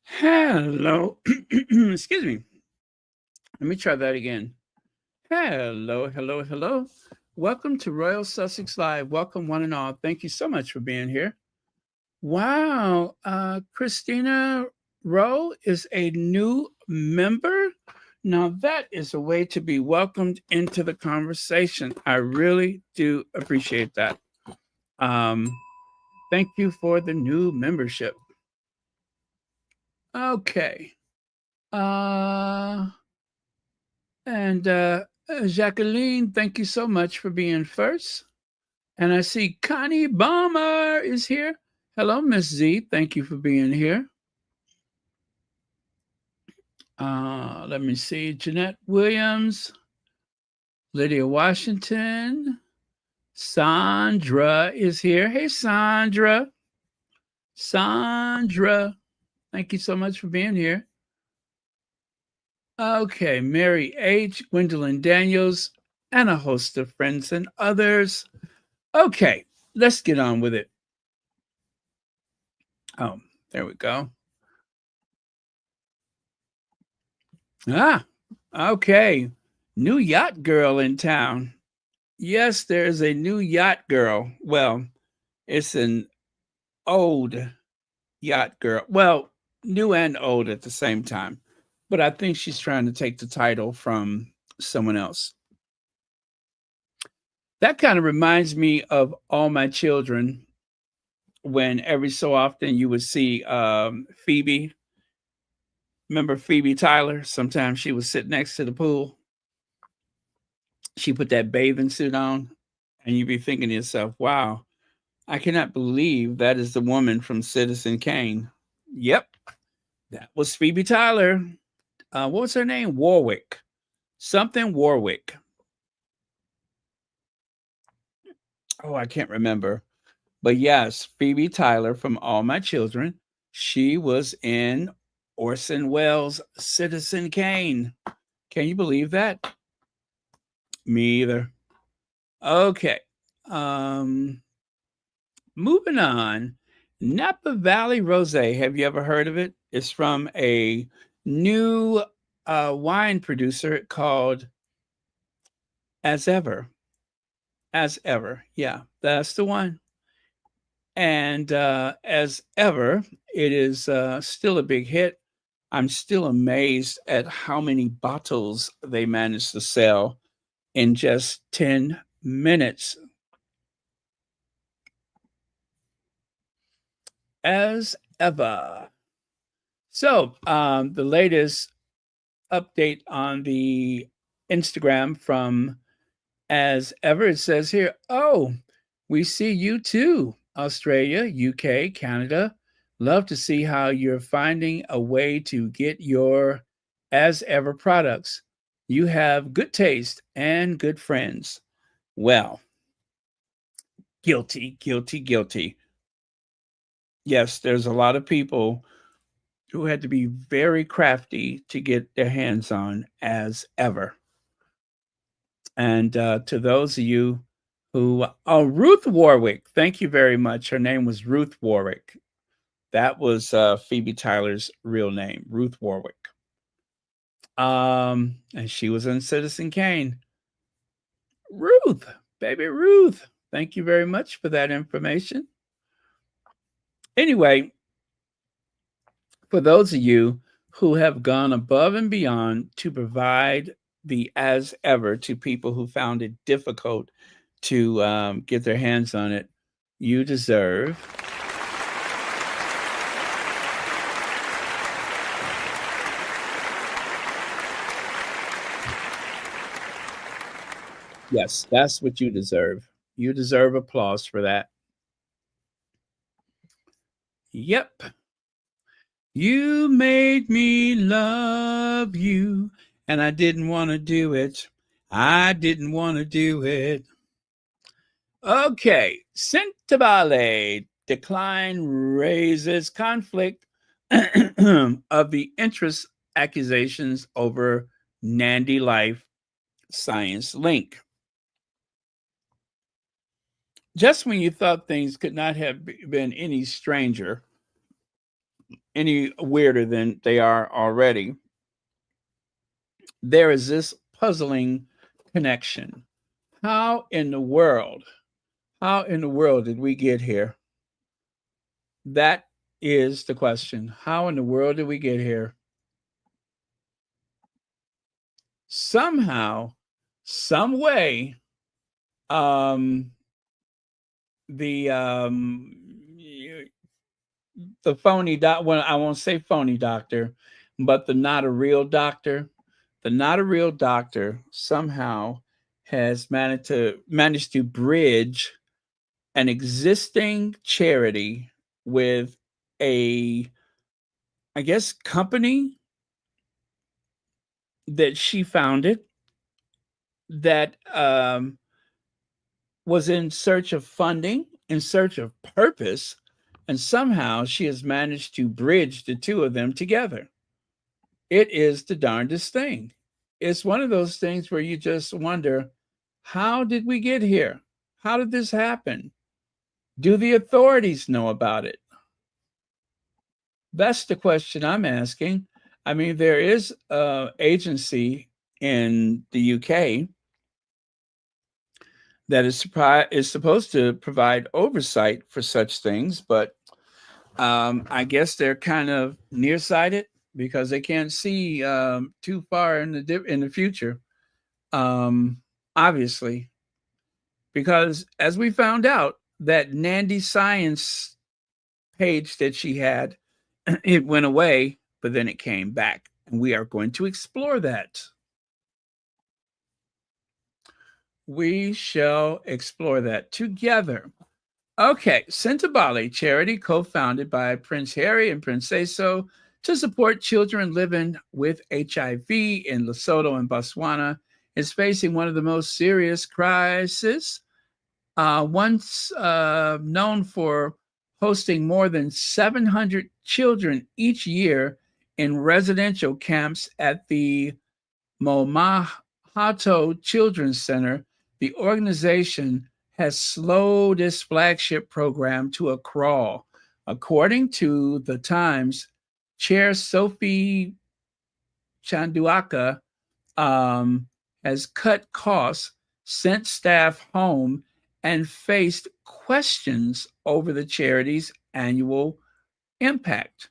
Hello. Excuse me. Let me try that again. Hello, hello, hello. Welcome to Royal Sussex Live. Welcome, one and all. Thank you so much for being here. Wow. Christina Rowe is a new member. Now, that is a way to be welcomed into the conversation. I really do appreciate that. Um, Thank you for the new membership. Okay. Uh, and Jacqueline, thank you so much for being first. And I see Connie Balmer is here. Hello, Miss Z. Thank you for being here. Let me see. Jeanette Williams, Lydia Washington, Sandra is here. Hey, Sandra. Sandra, thank you so much for being here. Okay, Mary H., Gwendolyn Daniels, and a host of friends and others. Okay, let's get on with it. Oh, there we go. Ah, okay. New yacht girl in town. Yes, there's a new yacht girl. Well, it's an old yacht girl. Well, new and old at the same time. But I think she's trying to take the title from someone else. That kind of reminds me of All My Children when every so often you would see Phoebe. Remember Phoebe Tyler? Sometimes she would sit next to the pool. She put that bathing suit on, and you'd be thinking to yourself, wow, I cannot believe that is the woman from Citizen Kane. Yep, that was Phoebe Tyler. What was her name? Warwick. Something Warwick. Oh, I can't remember. But yes, Phoebe Tyler from All My Children. She was in Orson Welles' Citizen Kane. Can you believe that? Me either. Okay. Um, Moving on. Napa Valley Rosé. Have you ever heard of it? It's from a new wine producer called As Ever. As Ever. Yeah, that's the one. And as ever, it is still a big hit. I'm still amazed at how many bottles they managed to sell in just 10 minutes. As ever. So, the latest update on the Instagram from As Ever, it says here, oh, we see you too, Australia, UK, Canada. Love to see how you're finding a way to get your As Ever products. You have good taste and good friends. Well, guilty, guilty, guilty. Yes, there's a lot of people who had to be very crafty to get their hands on As Ever. And to those of you who, oh, Ruth Warwick, thank you very much. Her name was Ruth Warwick. That was Phoebe Tyler's real name, Ruth Warwick. And she was in Citizen Kane. Ruth, baby Ruth, thank you very much for that information. Anyway, for those of you who have gone above and beyond to provide the As Ever to people who found it difficult to get their hands on it, you deserve yes, that's what you deserve. You deserve applause for that. Yep. You made me love you, and I didn't want to do it. I didn't want to do it. Okay, Sentebale decline raises conflict of the interest accusations over Nandi Life Science link. Just when you thought things could not have been any stranger, any weirder than they are already, there is this puzzling connection. How in the world, how in the world did we get here? That is the question. How in the world did we get here? Somehow, some way, um, the the phony doc. Well, I won't say phony doctor, but the not a real doctor. The not a real doctor somehow has managed to bridge an existing charity with a, I guess, company that she founded that was in search of funding, in search of purpose, and somehow she has managed to bridge the two of them together. It is the darndest thing. It's one of those things where you just wonder, how did we get here? How did this happen? Do the authorities know about it? That's the question I'm asking. I mean, there is an agency in the UK that is supposed to provide oversight for such things, but I guess they're kind of nearsighted because they can't see too far in the future. Um, Obviously, because as we found out, that Nandi Science page that she had, it went away, but then it came back, and we are going to explore that. We shall explore that together. Okay, Sentebale charity, co-founded by Prince Harry and Princeso to support children living with HIV in Lesotho and Botswana, is facing one of the most serious crises. Once known for hosting more than 700 children each year in residential camps at the Momahato Children's Center, the organization has slowed its flagship program to a crawl. According to the Times, Chair Sophie Chanduaka um, has cut costs, sent staff home, and faced questions over the charity's annual impact.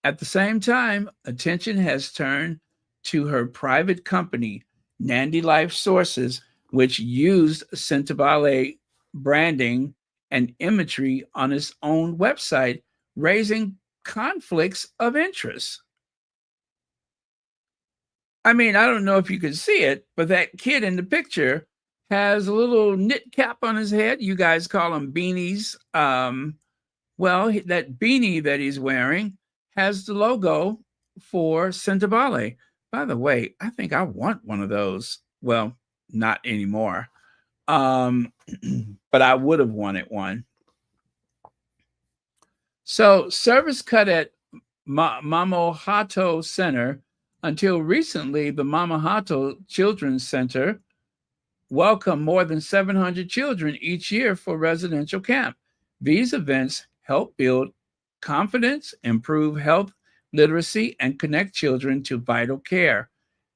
At the same time, attention has turned to her private company, Nandi Life Sources, which used Sentebale branding and imagery on its own website, raising conflicts of interest. I mean, I don't know if you can see it, but that kid in the picture has a little knit cap on his head. You guys call them beanies. Well, that beanie that he's wearing has the logo for Sentebale. By the way, I think I want one of those. Well, not anymore. Um, but I would have wanted one. So, service cut at Mamahato Center. Until recently, the Mamahato Children's Center welcomed more than 700 children each year for residential camp. These events help build confidence, improve health literacy, and connect children to vital care.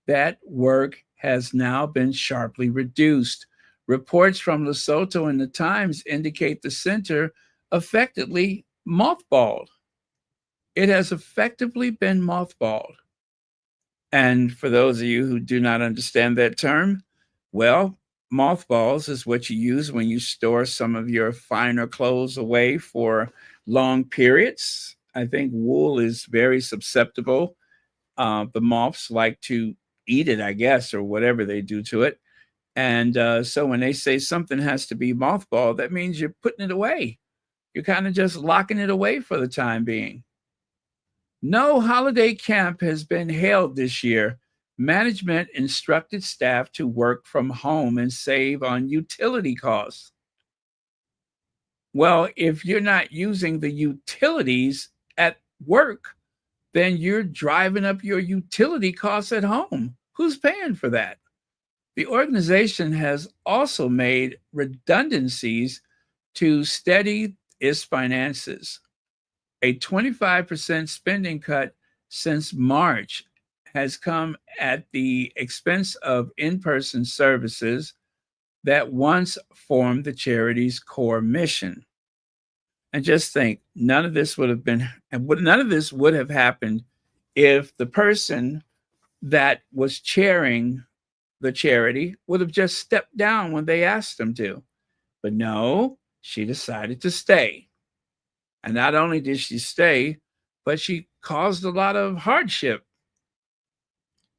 That work has now been sharply reduced. Reports from Lesotho and the Times indicate the center effectively mothballed. It has effectively been mothballed. And for those of you who do not understand that term, well, mothballs is what you use when you store some of your finer clothes away for long periods. I think wool is very susceptible. The moths like to eat it, I guess, or whatever they do to it. And so when they say something has to be mothballed, that means you're putting it away. You're kind of just locking it away for the time being. No holiday camp has been held this year. Management instructed staff to work from home and save on utility costs. Well, if you're not using the utilities at work, then you're driving up your utility costs at home. Who's paying for that? The organization has also made redundancies to steady its finances. A 25% spending cut since March has come at the expense of in person services that once formed the charity's core mission. And just think, none of this would have happened if the person that was chairing the charity would have just stepped down when they asked him to. But no, she decided to stay. And not only did she stay, but she caused a lot of hardship.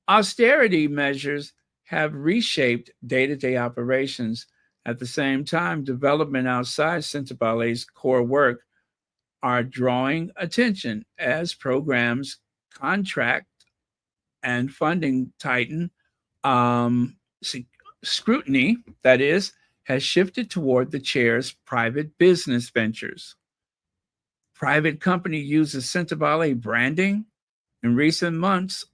Austerity measures have reshaped day to day operations. At the same time, development outside Sentebale's core work are drawing attention as programs, contract, and funding tighten. Um, Scrutiny, that is, has shifted toward the chair's private business ventures. Private company uses Sentebale branding. In recent months,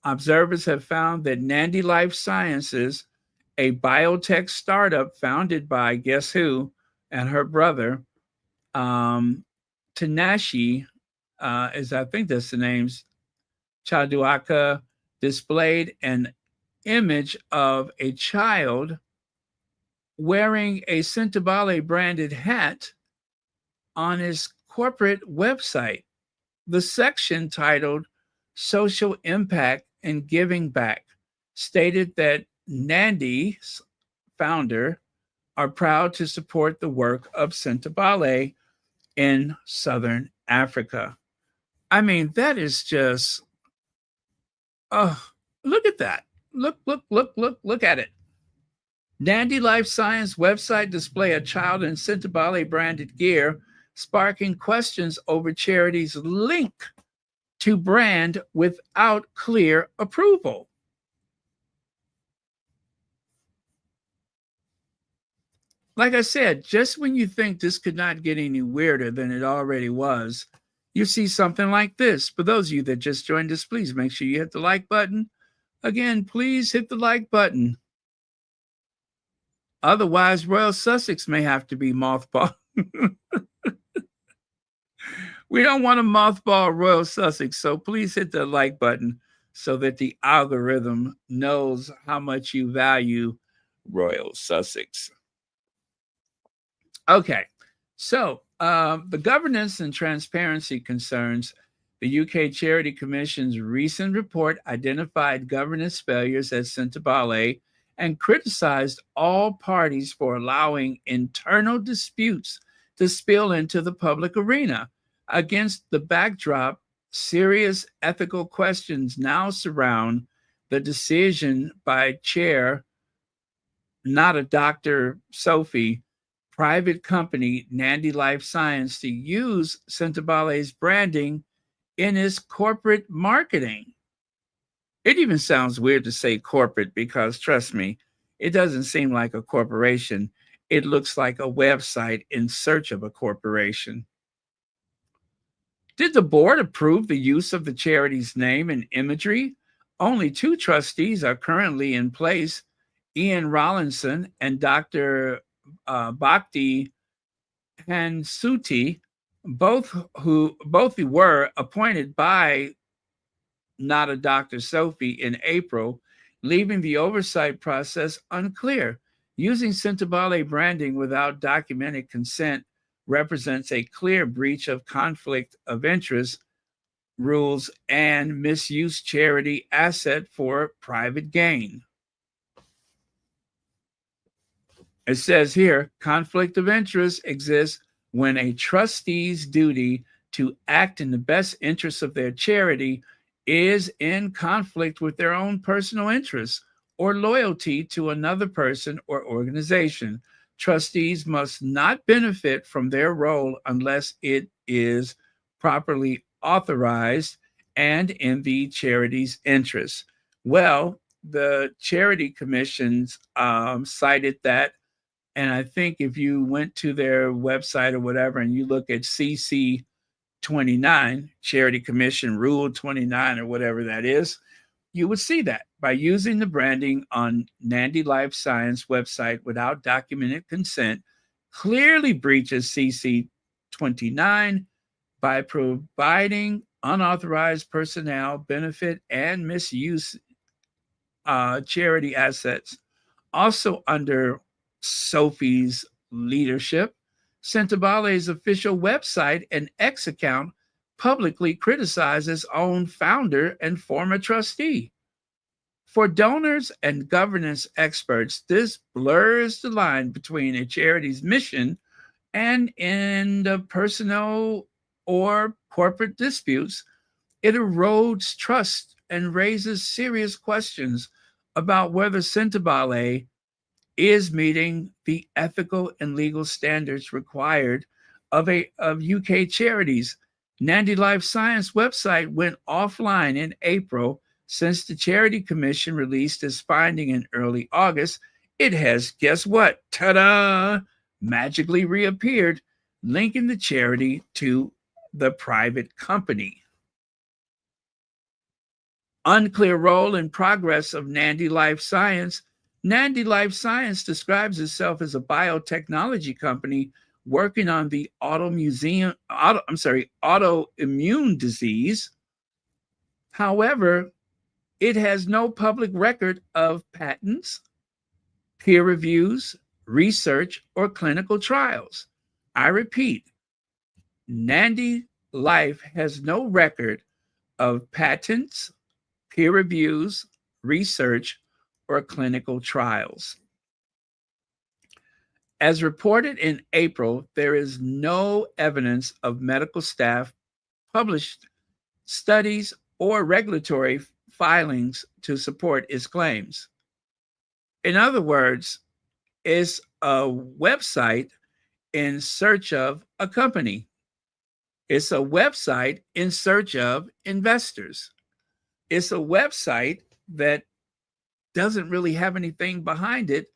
observers have found that Nandi Life Sciences, a biotech startup founded by guess who and her brother, um, Tanashi, is I think that's the name's Chaduaka, displayed an image of a child wearing a Sentebale branded hat on his corporate website. The section titled Social Impact and Giving Back stated that Nandi's founder are proud to support the work of Sentebale in Southern Africa. I mean, that is just, oh, look at that. Look at it. Nandi Life Science website display a child in Sentebale branded gear, sparking questions over charity's link to brand without clear approval. Like I said, just when you think this could not get any weirder than it already was, you see something like this. For those of you that just joined us, please make sure you hit the like button. Again, please hit the like button. Otherwise, Royal Sussex may have to be mothballed. We don't want to mothball Royal Sussex, so please hit the like button so that the algorithm knows how much you value Royal Sussex. Okay, so the governance and transparency concerns. The UK Charity Commission's recent report identified governance failures at Sentebale and criticized all parties for allowing internal disputes to spill into the public arena. Against the backdrop, serious ethical questions now surround the decision by Chair, not a Dr. Sophie, private company Nandi Life Science to use Sentebale's branding in its corporate marketing. It even sounds weird to say corporate because, trust me, it doesn't seem like a corporation. It looks like a website in search of a corporation. Did the board approve the use of the charity's name and imagery? Only two trustees are currently in place, Ian Rollinson and Dr. Bhakti Hansuti, both who were appointed by not a Dr. Sophie in April, leaving the oversight process unclear. Using Sentebale branding without documented consent represents a clear breach of conflict of interest rules and misuse charity asset for private gain. It says here, conflict of interest exists when a trustee's duty to act in the best interests of their charity is in conflict with their own personal interests or loyalty to another person or organization. Trustees must not benefit from their role unless it is properly authorized and in the charity's interests. Well, the Charity Commissions cited that. And I think if you went to their website or whatever and you look at CC 29, Charity Commission Rule 29 or whatever that is, you would see that by using the branding on Nandi Life Science website without documented consent clearly breaches CC 29 by providing unauthorized personnel benefit and misuse charity assets. Also under Sophie's leadership, Sentebale's official website and X account publicly criticized its own founder and former trustee. For donors and governance experts, this blurs the line between a charity's mission and in the personal or corporate disputes. It erodes trust and raises serious questions about whether Sentebale is meeting the ethical and legal standards required of UK charities. Nandi Life Science website went offline in April. Since the Charity Commission released its finding in early August, it has, guess what? Ta-da! Magically reappeared, linking the charity to the private company. Unclear role and progress of Nandi Life Science. Nandi Life Science describes itself as a biotechnology company working on the autoimmune disease. However, it has no public record of patents, peer reviews, research, or clinical trials. I repeat, Nandi Life has no record of patents, peer reviews, research, or clinical trials. As reported in April, there is no evidence of medical staff, published studies, or regulatory filings to support its claims. In other words, it's a website in search of a company. It's a website in search of investors. It's a website that doesn't really have anything behind it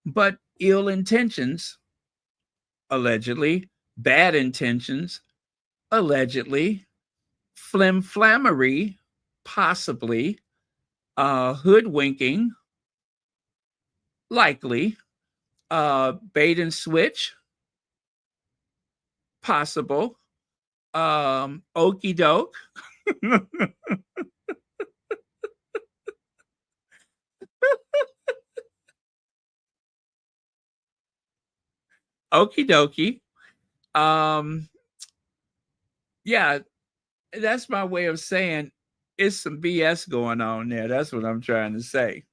but ill intentions, allegedly, bad intentions, allegedly, flimflammery, possibly, hoodwinking, likely, bait and switch, possible, okey doke. Okie dokie. Um, yeah, that's my way of saying it's some BS going on there. That's what I'm trying to say.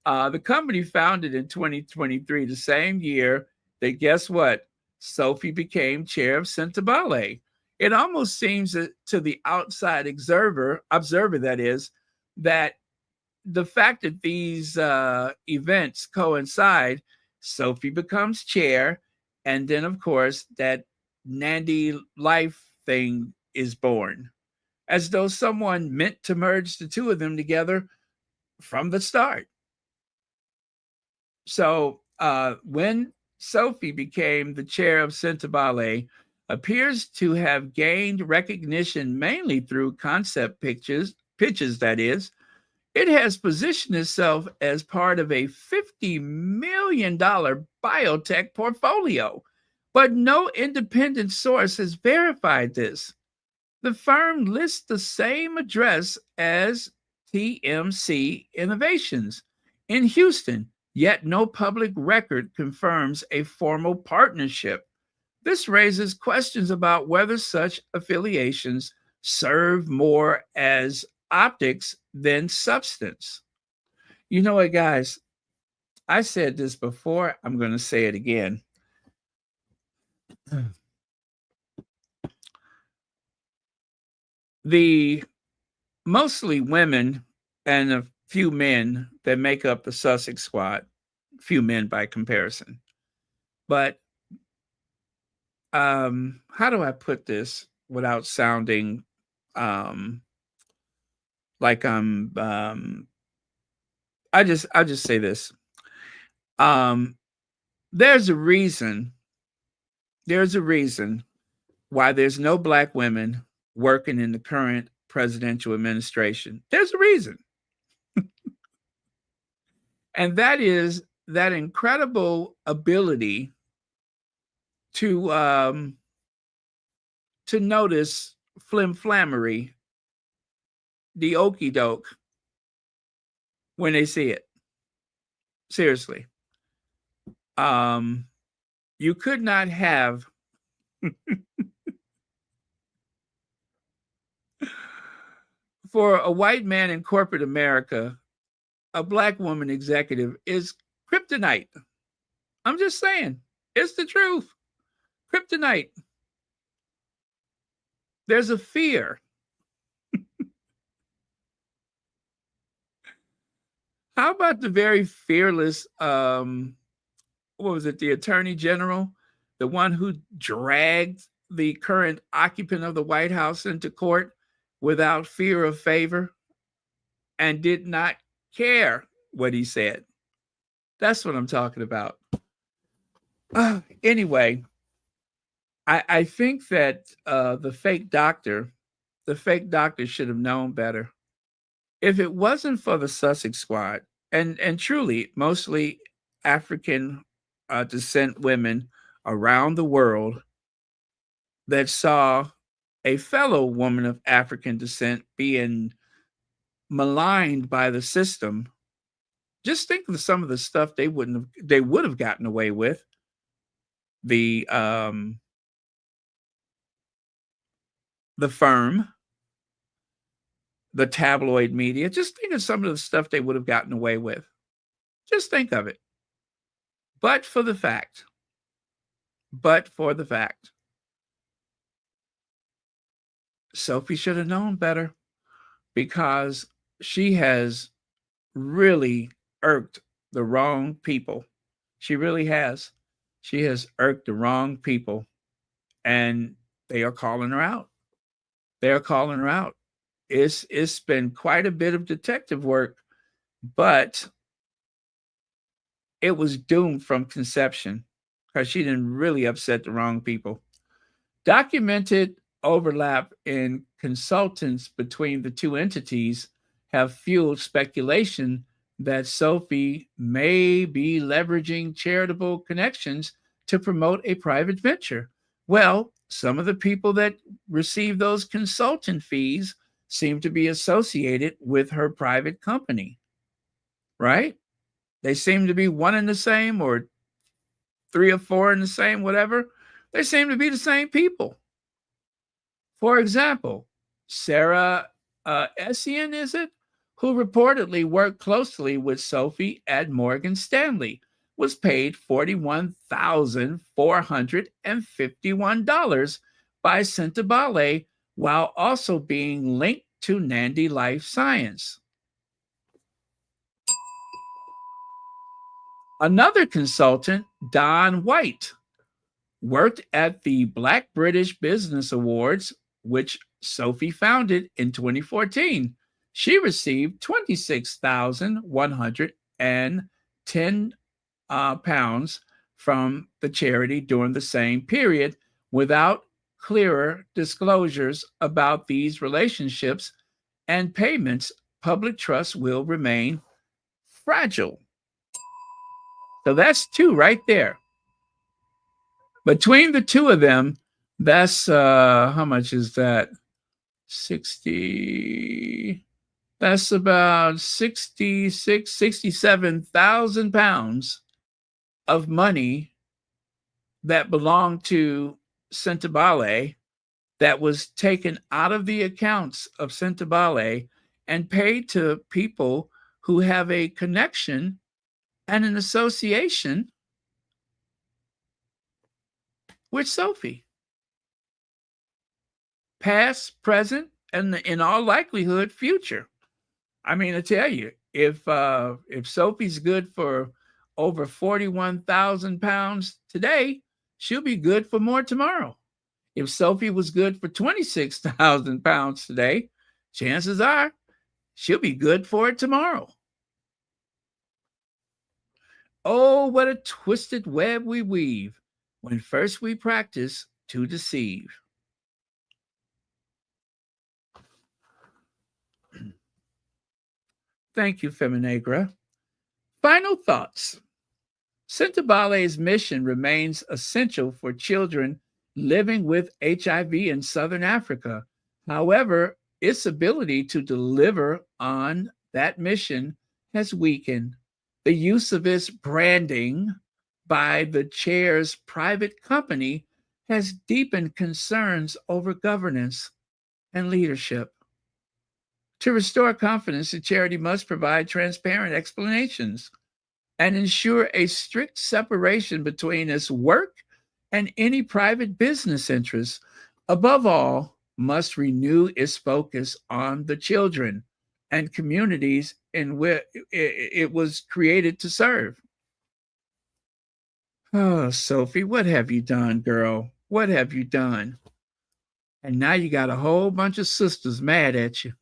The company founded in 2023, the same year that, guess what? Sophie became chair of Sentebale. It almost seems to the outside observer that is, that the fact that these events coincide, Sophie becomes chair, and then of course that Nandi Life thing is born, as though someone meant to merge the two of them together from the start. So when Sophie became the chair of Sentebale, appears to have gained recognition mainly through concept pitches that is. It has positioned itself as part of a $50 million biotech portfolio, but no independent source has verified this. The firm lists the same address as TMC Innovations in Houston, yet no public record confirms a formal partnership. This raises questions about whether such affiliations serve more as optics than substance. You know what, guys? I said this before. I'm going to say it again. The mostly women and a few men that make up the Sussex squad, few men by comparison. But how do I put this without sounding like I'll just say this. Um, there's a reason. There's a reason why there's no black women working in the current presidential administration. There's a reason. And that is that incredible ability to to notice flimflammery, the okey doke, when they see it. Seriously. You could not have for a white man in corporate America, a black woman executive is kryptonite. I'm just saying, it's the truth. Kryptonite. There's a fear. How about the very fearless, what was it, the Attorney General, the one who dragged the current occupant of the White House into court without fear of favor and did not care what he said? That's what I'm talking about. Anyway, I think that the fake doctor should have known better. If it wasn't for the Sussex squad, and truly mostly African descent women around the world that saw a fellow woman of African descent being maligned by the system, just think of some of the stuff they would have gotten away with. The firm, the tabloid media. Just think of some of the stuff they would have gotten away with. Just think of it. But for the fact, Sophie should have known better, because she has really irked the wrong people. She really has. She has irked the wrong people, and they are calling her out. They are calling her out. It's been quite a bit of detective work, but it was doomed from conception because she didn't really upset the wrong people. Documented overlap in consultants between the two entities have fueled speculation that Sophie may be leveraging charitable connections to promote a private venture. Well, some of the people that receive those consultant fees seem to be associated with her private company, right? They seem to be one and the same, or three or four in the same, whatever. They seem to be the same people. For example, Sarah Essien, is it, who reportedly worked closely with Sophie at Morgan Stanley, was paid $41,451 by Sentebale, while also being linked to Nandi Life Science. Another consultant, Don White, worked at the Black British Business Awards, which Sophie founded in 2014. She received £26,110 from the charity during the same period. Without clearer disclosures about these relationships and payments, public trust will remain fragile. So that's two right there. Between the two of them, that's how much is that? 60. That's about 67,000 pounds of money that belonged to Sentebale that was taken out of the accounts of Sentebale and paid to people who have a connection and an association with Sophie. Past, present, and in all likelihood, future. I mean, I tell you, if Sophie's good for over 41,000 pounds today, she'll be good for more tomorrow. If Sophie was good for 26,000 pounds today, chances are she'll be good for it tomorrow. Oh, what a twisted web we weave when first we practice to deceive. Thank you, Feminagra. Final thoughts. Sentebale's mission remains essential for children living with HIV in Southern Africa. However, its ability to deliver on that mission has weakened. The use of its branding by the chair's private company has deepened concerns over governance and leadership. To restore confidence, the charity must provide transparent explanations and ensure a strict separation between its work and any private business interests. Above all, must renew its focus on the children and communities in which it was created to serve. Oh, Sophie, what have you done, girl? What have you done? And now you got a whole bunch of sisters mad at you.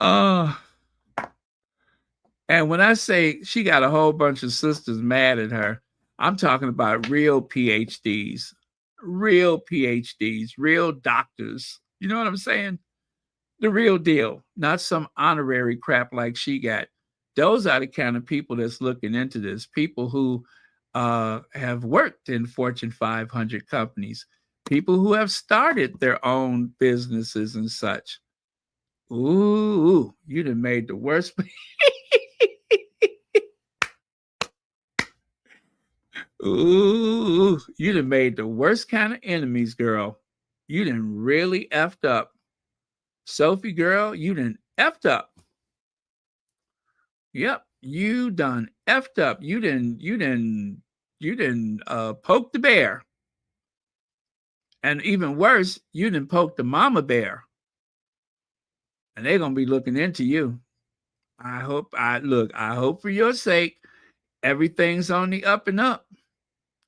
Oh, and when I say she got a whole bunch of sisters mad at her, I'm talking about real PhDs, real doctors. You know what I'm saying? The real deal, not some honorary crap like she got. Those are the kind of people that's looking into this. People who have worked in Fortune 500 companies, people who have started their own businesses and such. Ooh, you done made the worst. Ooh, you done made the worst kind of enemies, girl. You done really effed up. Sophie, girl, you done effed up. Yep, you done effed up. You done poked the bear. And even worse, you done poked the mama bear. And they're gonna be looking into you. I hope for your sake, everything's on the up and up.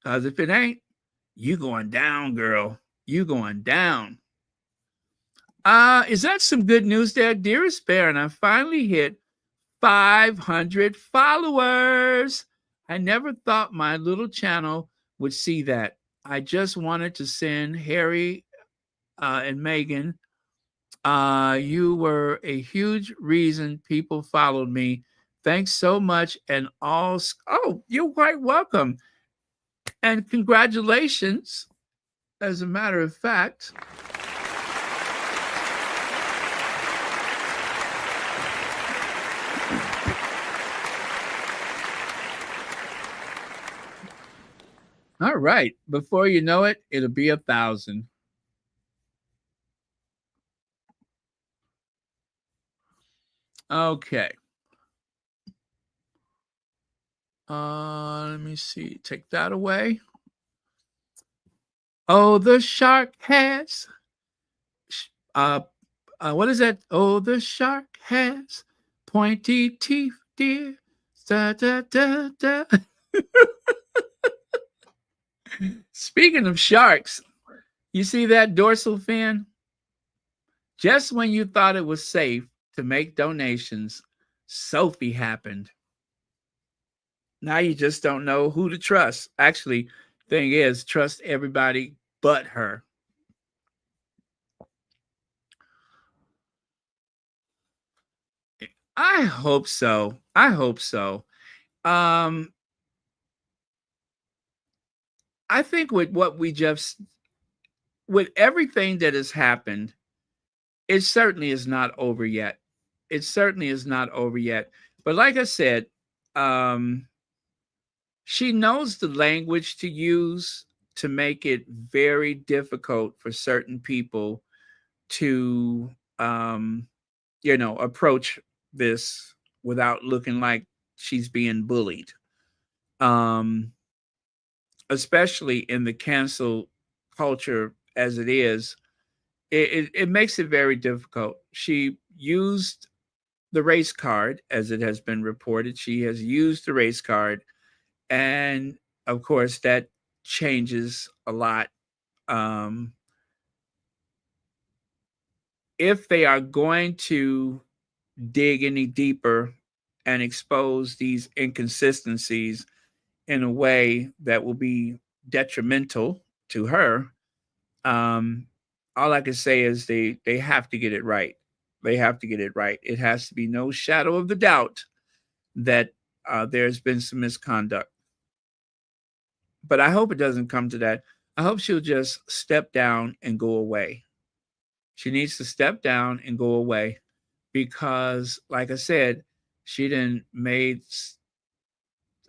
Because if it ain't, you going down, girl. You going down. Is that some good news there, dearest bear? And I finally hit 500 followers. I never thought my little channel would see that. I just wanted to send Harry and Meghan. You were a huge reason people followed me. Thanks so much. And all, oh, you're quite welcome. And congratulations, as a matter of fact. All right. Before you know it, it'll be 1,000. Okay. Let me see. Take that away. Oh, the shark has. What is that? Oh, the shark has pointy teeth, dear. Da, da, da, da. Speaking of sharks, you see that dorsal fin? Just when you thought it was safe to make donations, Sophie happened. Now you just don't know who to trust. Actually, thing is, trust everybody but her. I hope so. I hope so. I think with what we just, with everything that has happened, it certainly is not over yet. It certainly is not over yet. But like I said, she knows the language to use to make it very difficult for certain people to, approach this without looking like she's being bullied. Especially in the cancel culture as it is, it makes it very difficult. She used the race card, as it has been reported. She has used the race card. And of course, that changes a lot. If they are going to dig any deeper and expose these inconsistencies in a way that will be detrimental to her, all I can say is they have to get it right. They have to get it right. It has to be no shadow of the doubt that there's been some misconduct. But I hope it doesn't come to that. I hope she'll just step down and go away. She needs to step down and go away because, like I said, she done made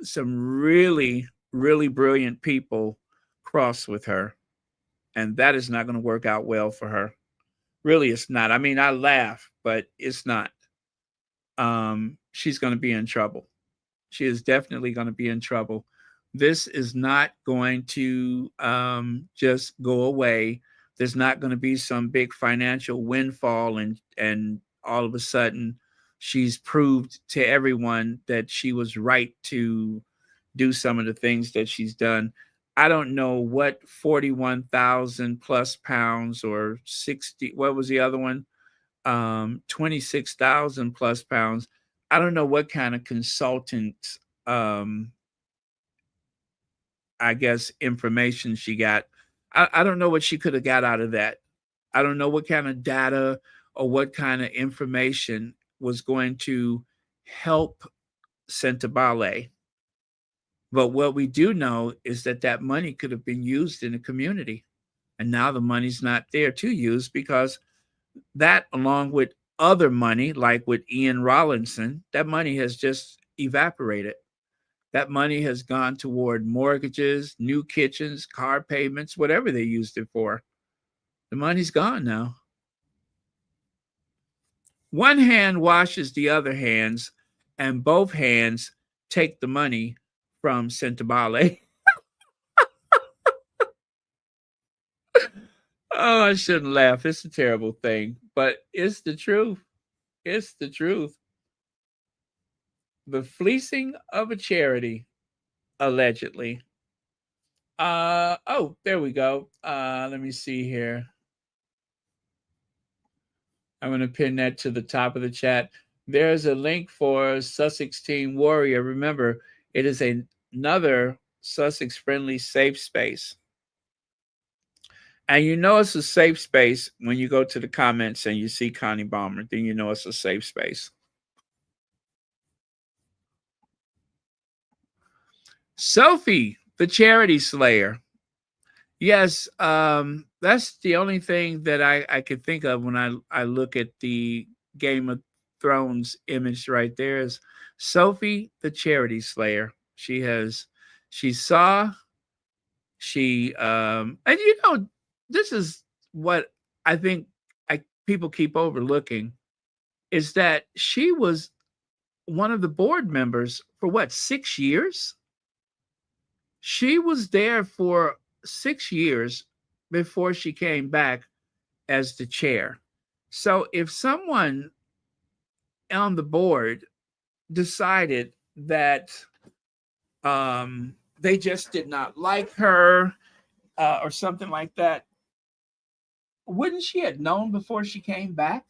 some really, really brilliant people cross with her. And that is not going to work out well for her. Really, it's not. I mean, I laugh, but it's not. She's going to be in trouble. She is definitely going to be in trouble. This is not going to just go away. There's not going to be some big financial windfall, and all of a sudden, she's proved to everyone that she was right to do some of the things that she's done. I don't know what 41,000 plus pounds or 60. What was the other one? 26,000 plus pounds. I don't know what kind of consultant, um, I guess, information she got. I don't know what she could have got out of that. I don't know what kind of data or what kind of information was going to help Sentebale. But what we do know is that that money could have been used in the community. And now the money's not there to use because that, along with other money, like with Ian Rollinson, that money has just evaporated. That money has gone toward mortgages, new kitchens, car payments, whatever they used it for. The money's gone now. One hand washes the other hands, and both hands take the money from Sentebale. Oh, I shouldn't laugh. It's a terrible thing, but it's the truth. It's the truth. The fleecing of a charity, allegedly. Oh, there we go. Let me see here. I'm going to pin that to the top of the chat. There's a link for Sussex Teen Warrior. Remember, it is another Sussex friendly safe space. And you know it's a safe space when you go to the comments and you see Connie Balmer, then you know it's a safe space. Sophie, the charity slayer. Yes, that's the only thing that I could think of when I look at the Game of Thrones image right there is Sophie, the charity slayer. She saw, and you know, this is what I think people keep overlooking is that she was one of the board members for what, 6 years? She was there for 6 years before she came back as the chair. So if someone on the board decided that they just did not like her or something like that, wouldn't she have known before she came back?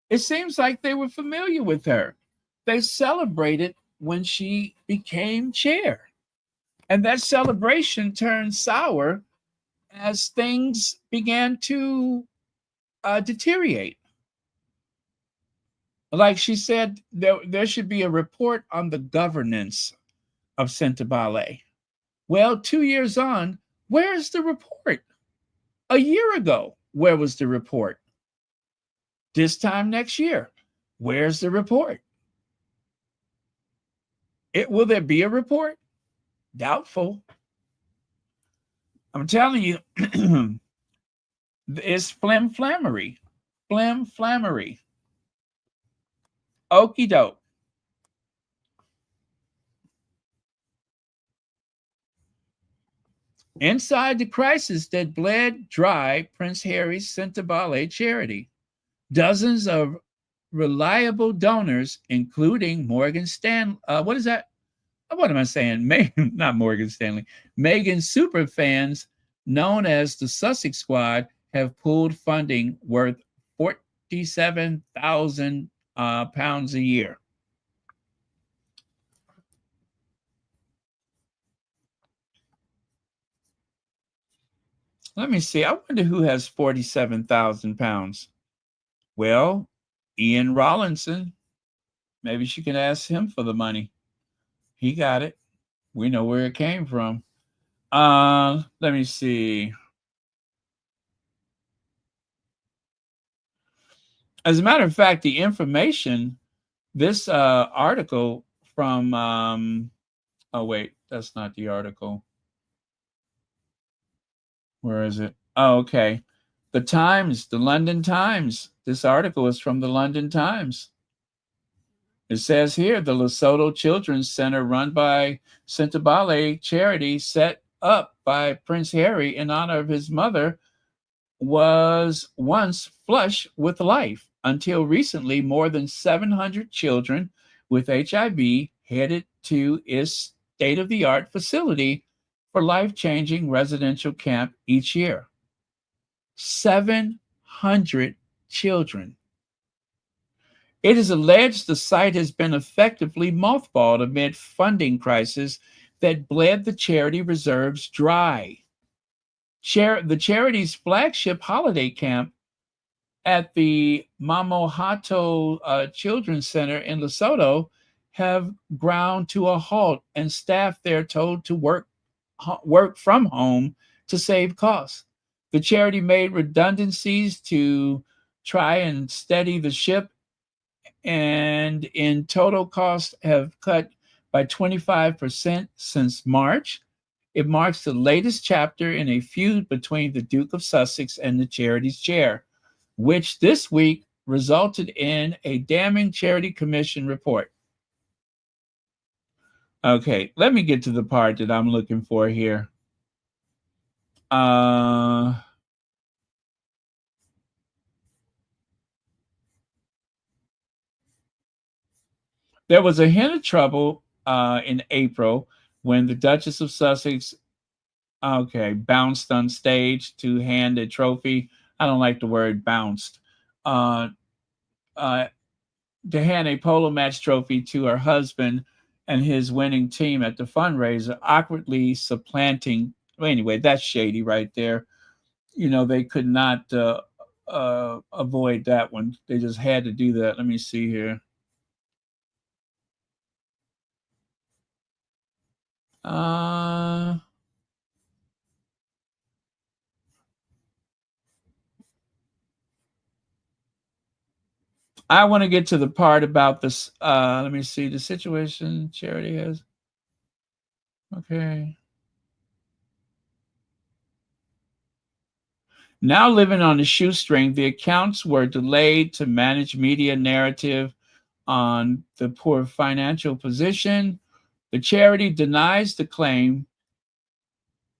It seems like they were familiar with her. They celebrated when she became chair. And that celebration turned sour as things began to deteriorate. Like she said, there should be a report on the governance of Sentebale. Well, 2 years on, where is the report? A year ago, where was the report? This time next year, where's the report? Will there be a report? Doubtful. I'm telling you, it's flammery. Flammery. Okie doke. Inside the crisis that bled dry Prince Harry's Sentebale charity, dozens of reliable donors, including Morgan Stanley. What is that? What am I saying? Not Morgan Stanley. Meghan super fans, known as the Sussex Squad, have pooled funding worth 47,000 pounds a year. Let me see. I wonder who has 47,000 pounds. Well, Ian Rollinson. Maybe she can ask him for the money. He got it. We know where it came from. Let me see. As a matter of fact, the information, this article from, oh, wait, that's not the article. Where is it? Oh, okay. The Times, the London Times. This article is from the London Times. It says here the Lesotho Children's Center, run by Sentebale charity, set up by Prince Harry in honor of his mother, was once flush with life. Until recently, more than 700 children with HIV headed to its state of the art facility for life changing residential camp each year. 700 children. It is alleged the site has been effectively mothballed amid funding crisis that bled the charity reserves dry. The charity's flagship holiday camp at the Mamohato Children's Center in Lesotho have ground to a halt, and staff there told to work from home to save costs. The charity made redundancies to try and steady the ship, and in total costs have cut by 25% since March. It marks the latest chapter in a feud between the Duke of Sussex and the charity's chair, which this week resulted in a damning Charity Commission report. Okay, let me get to the part that I'm looking for here. There was a hint of trouble in April when the Duchess of Sussex, bounced on stage to hand a trophy. I don't like the word bounced. Uh, uh, to hand a polo match trophy to her husband and his winning team at the fundraiser, awkwardly supplanting. Well, anyway, that's shady right there. They could not avoid that one. They just had to do that. Let me see here. I want to get to the part about this. Let me see the situation charity has. Okay. Now living on a shoestring, the accounts were delayed to manage media narrative on the poor financial position. The charity denies the claim.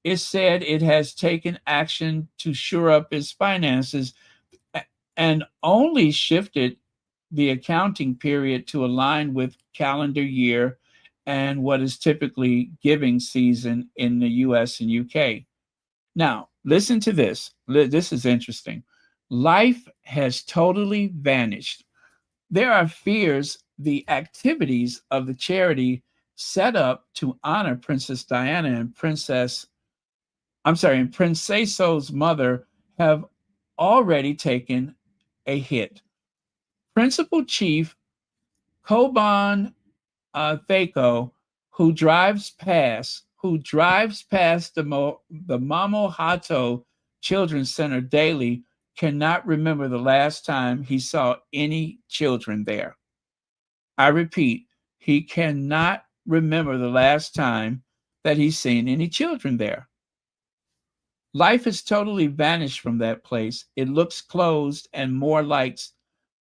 It said it has taken action to shore up its finances and only shifted the accounting period to align with calendar year and what is typically giving season in the US and UK. Now, listen to this. This is interesting. Life has totally vanished. There are fears the activities of the charity set up to honor Princess Diana and Princeso's mother have already taken a hit. Principal Chief Koban Thako, who drives past the Mamohato Children's Center daily, cannot remember the last time he saw any children there. I repeat, he cannot remember the last time that he's seen any children there. Life has totally vanished from that place. It looks closed and more like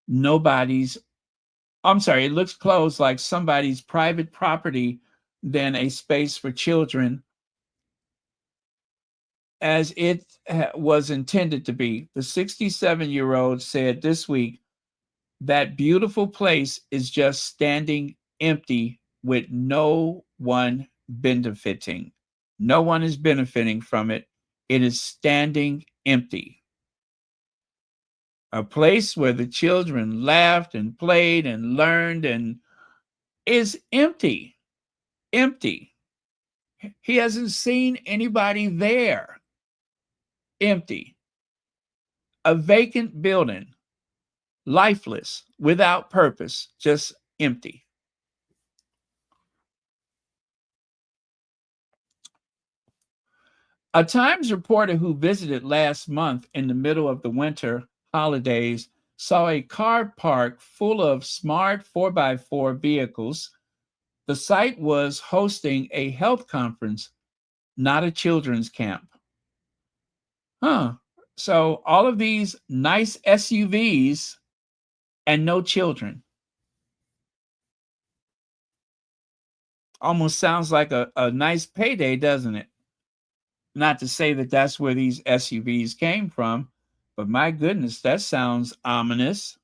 nobody's it looks closed like somebody's private property than a space for children as it was intended to be. The 67-year-old said this week that beautiful place is just standing empty with no one benefiting. No one is benefiting from it. It is standing empty. A place where the children laughed and played and learned and is empty. Empty. He hasn't seen anybody there. Empty. A vacant building. Lifeless, without purpose, just empty. A Times reporter who visited last month in the middle of the winter holidays saw a car park full of smart 4x4 vehicles. The site was hosting a health conference, not a children's camp. Huh. So all of these nice SUVs and no children. Almost sounds like a nice payday, doesn't it? Not to say that that's where these SUVs came from, but my goodness, that sounds ominous.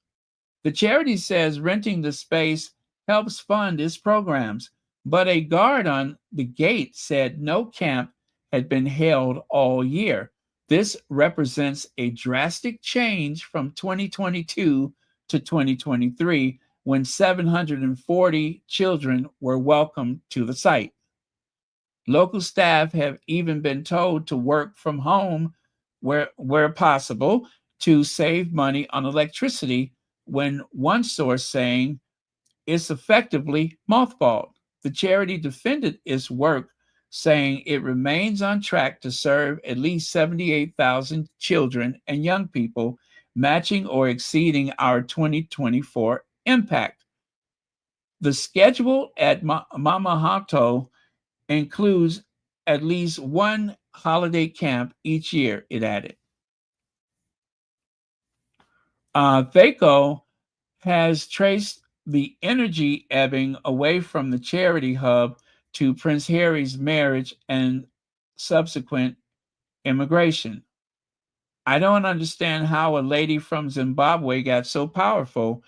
The charity says renting the space helps fund its programs, but a guard on the gate said no camp had been held all year. This represents a drastic change from 2022 to 2023 when 740 children were welcomed to the site. Local staff have even been told to work from home where possible to save money on electricity, when one source saying it's effectively mothballed. The charity defended its work, saying it remains on track to serve at least 78,000 children and young people, matching or exceeding our 2024 impact. The schedule at Mama Hato includes at least one holiday camp each year, it added. THACO has traced the energy ebbing away from the charity hub to Prince Harry's marriage and subsequent immigration. I don't understand how a lady from Zimbabwe got so powerful,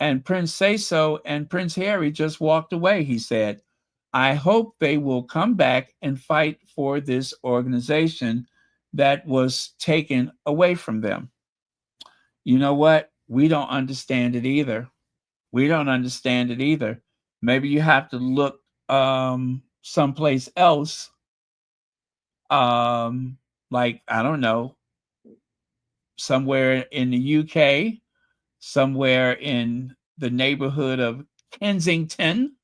and Prince say so, and Prince Harry just walked away, he said. I hope they will come back and fight for this organization that was taken away from them. You know what? We don't understand it either. We don't understand it either. Maybe you have to look someplace else, um, like, I don't know, somewhere in the UK, somewhere in the neighborhood of Kensington.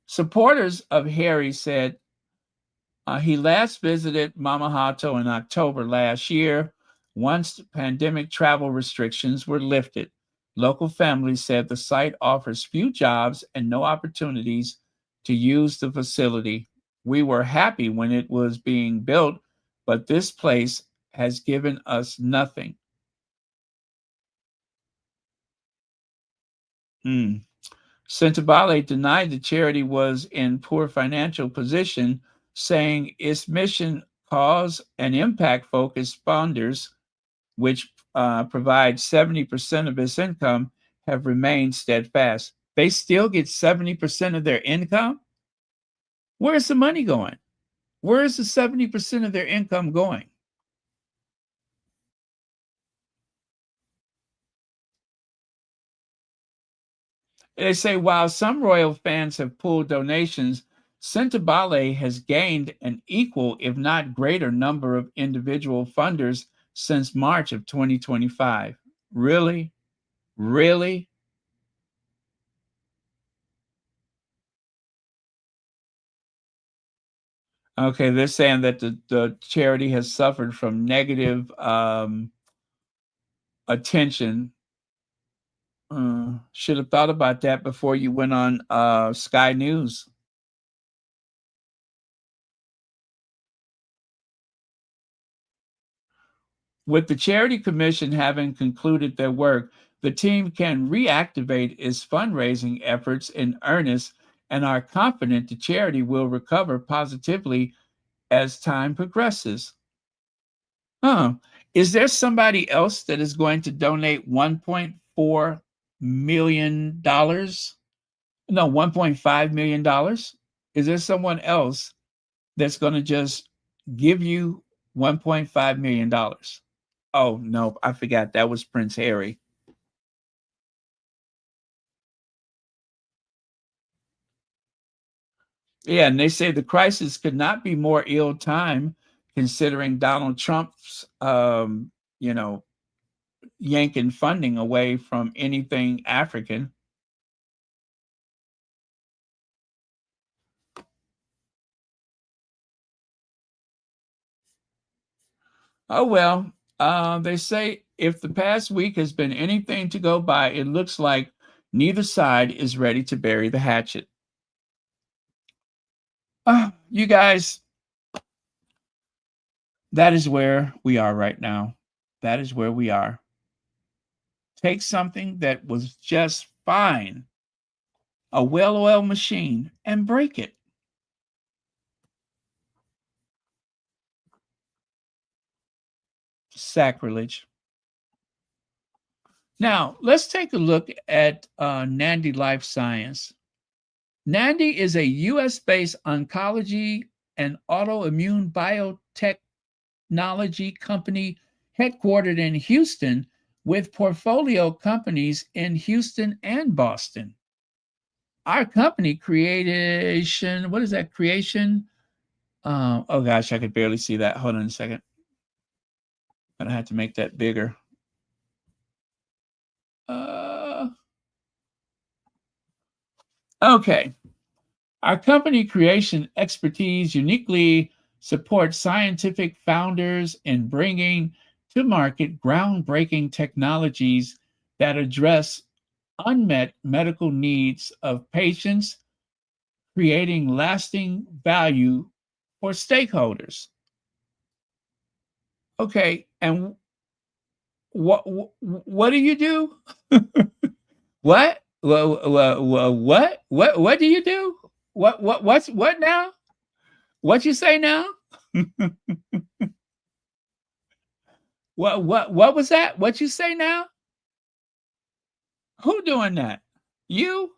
Supporters of Harry said he last visited Mama Hato in October last year, once pandemic travel restrictions were lifted. Local families said the site offers few jobs and no opportunities to use the facility. We were happy when it was being built, but this place has given us nothing. Hmm. Sentebale denied the charity was in poor financial position, saying its mission, cause, and impact focused funders, which provide 70% of its income, have remained steadfast. They still get 70% of their income? Where's the money going? Where is the 70% of their income going? They say while some royal fans have pulled donations, Sentebale has gained an equal, if not greater, number of individual funders since March of 2025. Really? Really? Okay, they're saying that the charity has suffered from negative attention. Should have thought about that before you went on Sky News. With the Charity Commission having concluded their work, the team can reactivate its fundraising efforts in earnest and are confident the charity will recover positively as time progresses. Huh. Is there somebody else that is going to donate $1.4 million? No, $1.5 million? Is there someone else that's going to just give you $1.5 million? Oh, no, I forgot. That was Prince Harry. Yeah, and they say the crisis could not be more ill-timed considering Donald Trump's, you know, yanking funding away from anything African. Oh, well, they say if the past week has been anything to go by, it looks like neither side is ready to bury the hatchet. You guys, that is where we are right now. That is where we are. Take something that was just fine, a well oiled machine, and break it. Sacrilege. Now, let's take a look at Nandi Life Science. Nandi is a US based oncology and autoimmune biotechnology company headquartered in Houston with portfolio companies in Houston and Boston. Our company creation, what is that creation? Oh gosh, I could barely see that. Hold on a second. I'm gonna have to make that bigger. Uh, okay. Our company creation expertise uniquely supports scientific founders in bringing to market groundbreaking technologies that address unmet medical needs of patients, creating lasting value for stakeholders. Okay, and what do you do? What? What do you do? What now? What you say now? What was that? What you say now? Who doing that? You?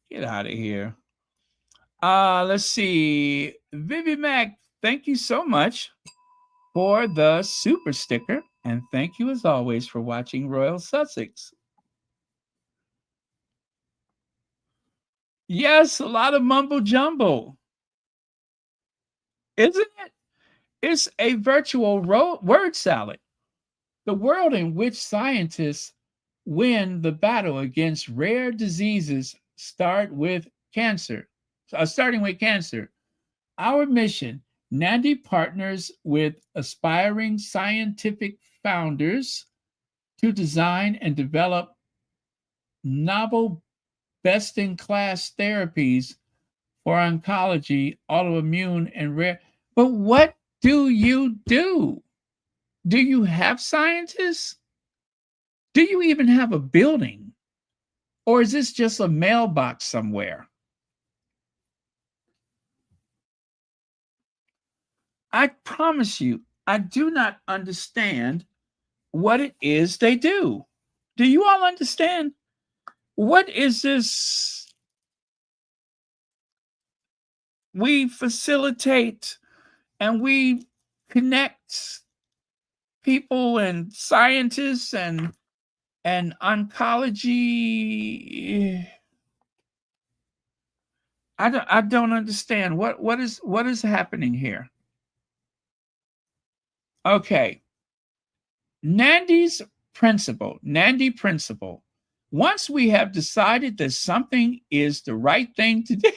Get out of here. Let's see. Vivi Mac, thank you so much for the super sticker. And thank you as always for watching Royal Sussex. Yes, a lot of mumbo jumbo, isn't it? It's a virtual word salad. The world in which scientists win the battle against rare diseases starting with cancer. Our mission, Nandi partners with aspiring scientific founders to design and develop novel, best in class therapies for oncology, autoimmune, and rare. But what do you do? Do you have scientists? Do you even have a building? Or is this just a mailbox somewhere? I promise you, I do not understand what it is they do. Do you all understand? What is this? We facilitate and we connect people and scientists and oncology. I don't understand what is happening here. Okay. Nandi principle. Once we have decided that something is the right thing to do,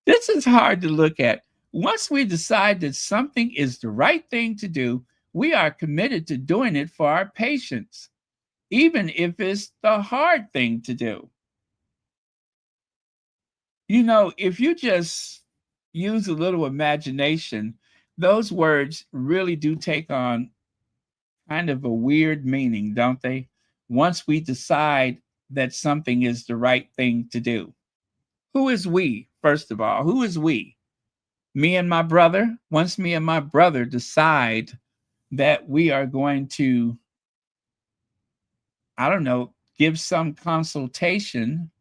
this is hard to look at. Once we decide that something is the right thing to do, we are committed to doing it for our patients, even if it's the hard thing to do. You know, if you just use a little imagination, those words really do take on kind of a weird meaning, don't they? Once we decide that something is the right thing to do. Who is we, first of all? Who is we? Me and my brother. Once me and my brother decide that we are going to, I don't know, give some consultation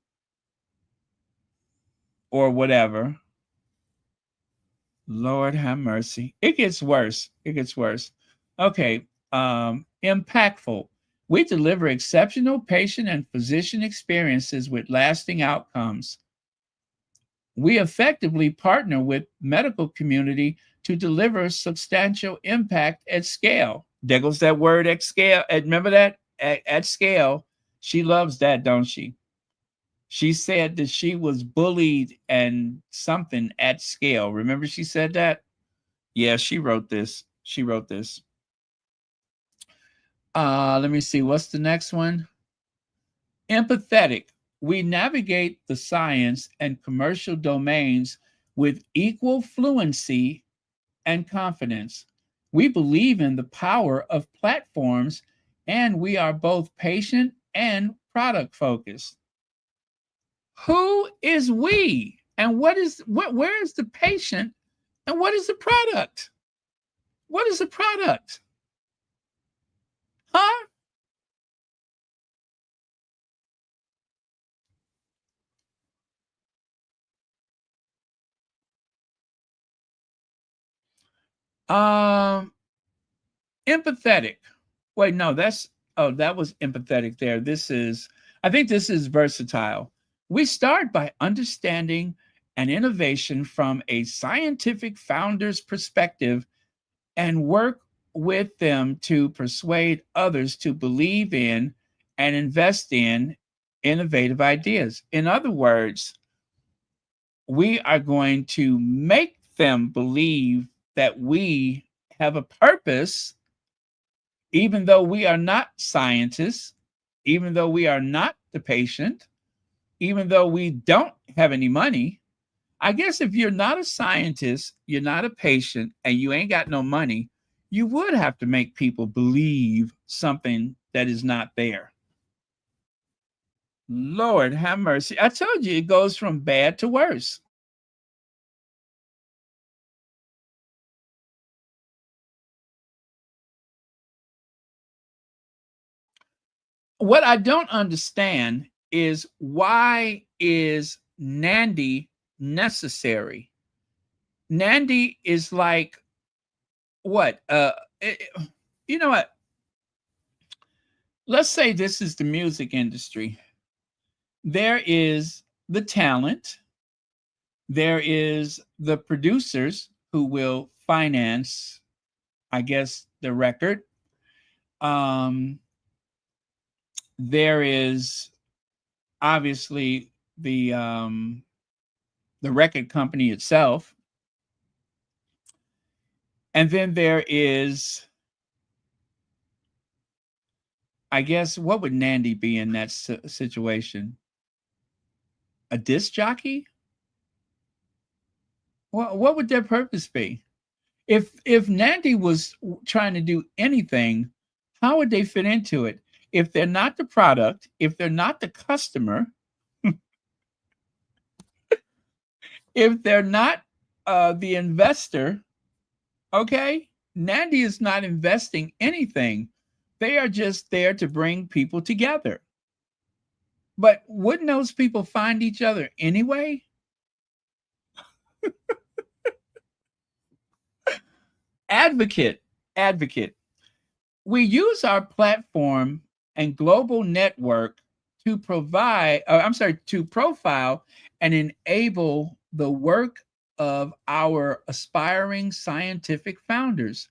or whatever. Lord have mercy. It gets worse. It gets worse. Okay. Impactful. We deliver exceptional patient and physician experiences with lasting outcomes. We effectively partner with medical community to deliver substantial impact at scale. There goes that word at scale. Remember that? At scale. She loves that, don't she? She said that she was bullied and something at scale. Remember she said that? Yeah, she wrote this. She wrote this. Let me see. What's the next one? Empathetic. We navigate the science and commercial domains with equal fluency and confidence. We believe in the power of platforms and we are both patient and product focused. Who is we? And where is the patient and what is the product? What is the product? Huh? Um Empathetic. Wait, no, that was empathetic there. I think this is versatile. We start by understanding an innovation from a scientific founder's perspective and work with them to persuade others to believe in and invest in innovative ideas. In other words, we are going to make them believe that we have a purpose, even though we are not scientists, even though we are not the patient, even though we don't have any money. I guess if you're not a scientist, you're not a patient, and you ain't got no money, you would have to make people believe something that is not there. Lord have mercy. I told you it goes from bad to worse. What I don't understand is why is Nandi necessary? Nandi is like what? You know what? Let's say this is the music industry. There is the talent, there is the producers who will finance, I guess, the record. Um, there is obviously the record company itself, and then there is, I guess, what would Nandi be in that situation? A disc jockey? What would their purpose be? If Nandi was trying to do anything, how would they fit into it? If they're not the product, if they're not the customer, if they're not the investor, okay, Nandi is not investing anything. They are just there to bring people together. But wouldn't those people find each other anyway? Advocate, advocate. We use our platform and global network to to profile and enable the work of our aspiring scientific founders.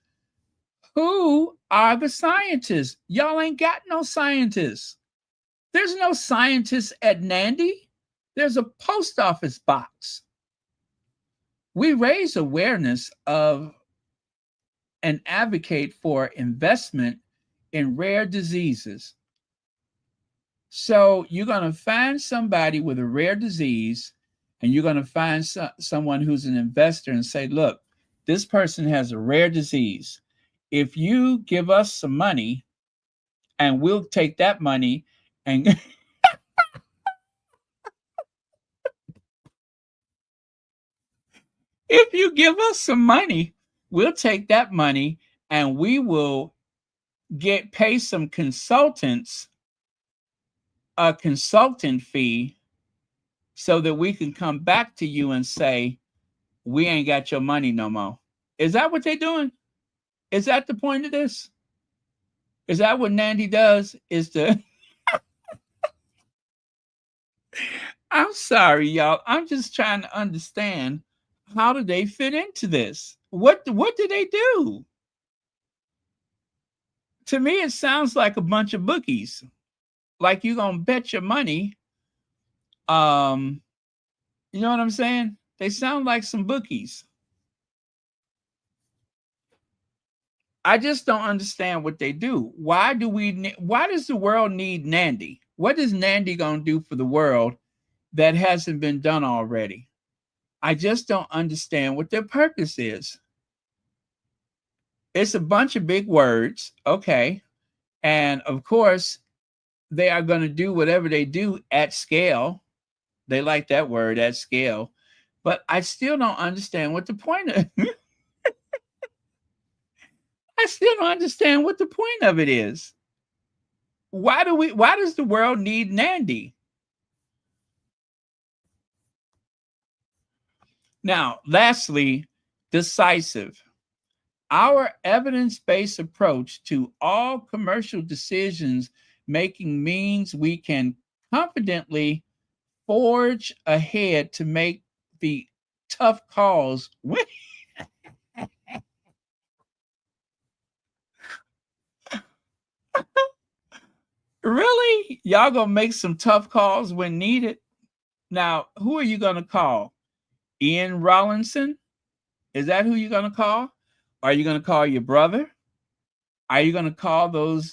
Who are the scientists? Y'all ain't got no scientists. There's no scientists at Nandi. There's a post office box. We raise awareness of and advocate for investment in rare diseases. So you're going to find somebody with a rare disease and you're going to find someone who's an investor and say, look, this person has a rare disease. If you give us some money and we'll take that money and if you give us some money, we'll take that money and we will pay some consultants a consultant fee so that we can come back to you and say, we ain't got your money no more. Is that what they're doing? Is that the point of this? Is that what Nandi does? Is to I'm sorry, y'all. I'm just trying to understand how do they fit into this? What do they do? To me, it sounds like a bunch of bookies. Like you're gonna bet your money Um, you know what I'm saying? They sound like some bookies. I just don't understand what they do. Why does the world need Nandi? What is Nandi going to do for the world that hasn't been done already? I just don't understand what their purpose is. It's a bunch of big words, okay. And of course, they are going to do whatever they do at scale. They like that word, at scale. But I still don't understand what the point of I still don't understand what the point of it is. Why does the world need Nandi? Now, lastly, decisive. Our evidence-based approach to all commercial decisions making means we can confidently forge ahead to make the tough calls. Really? Y'all gonna make some tough calls when needed? Now, who are you gonna call? Ian Rawlinson? Is that who you're gonna call? Are you gonna call your brother? Are you gonna call those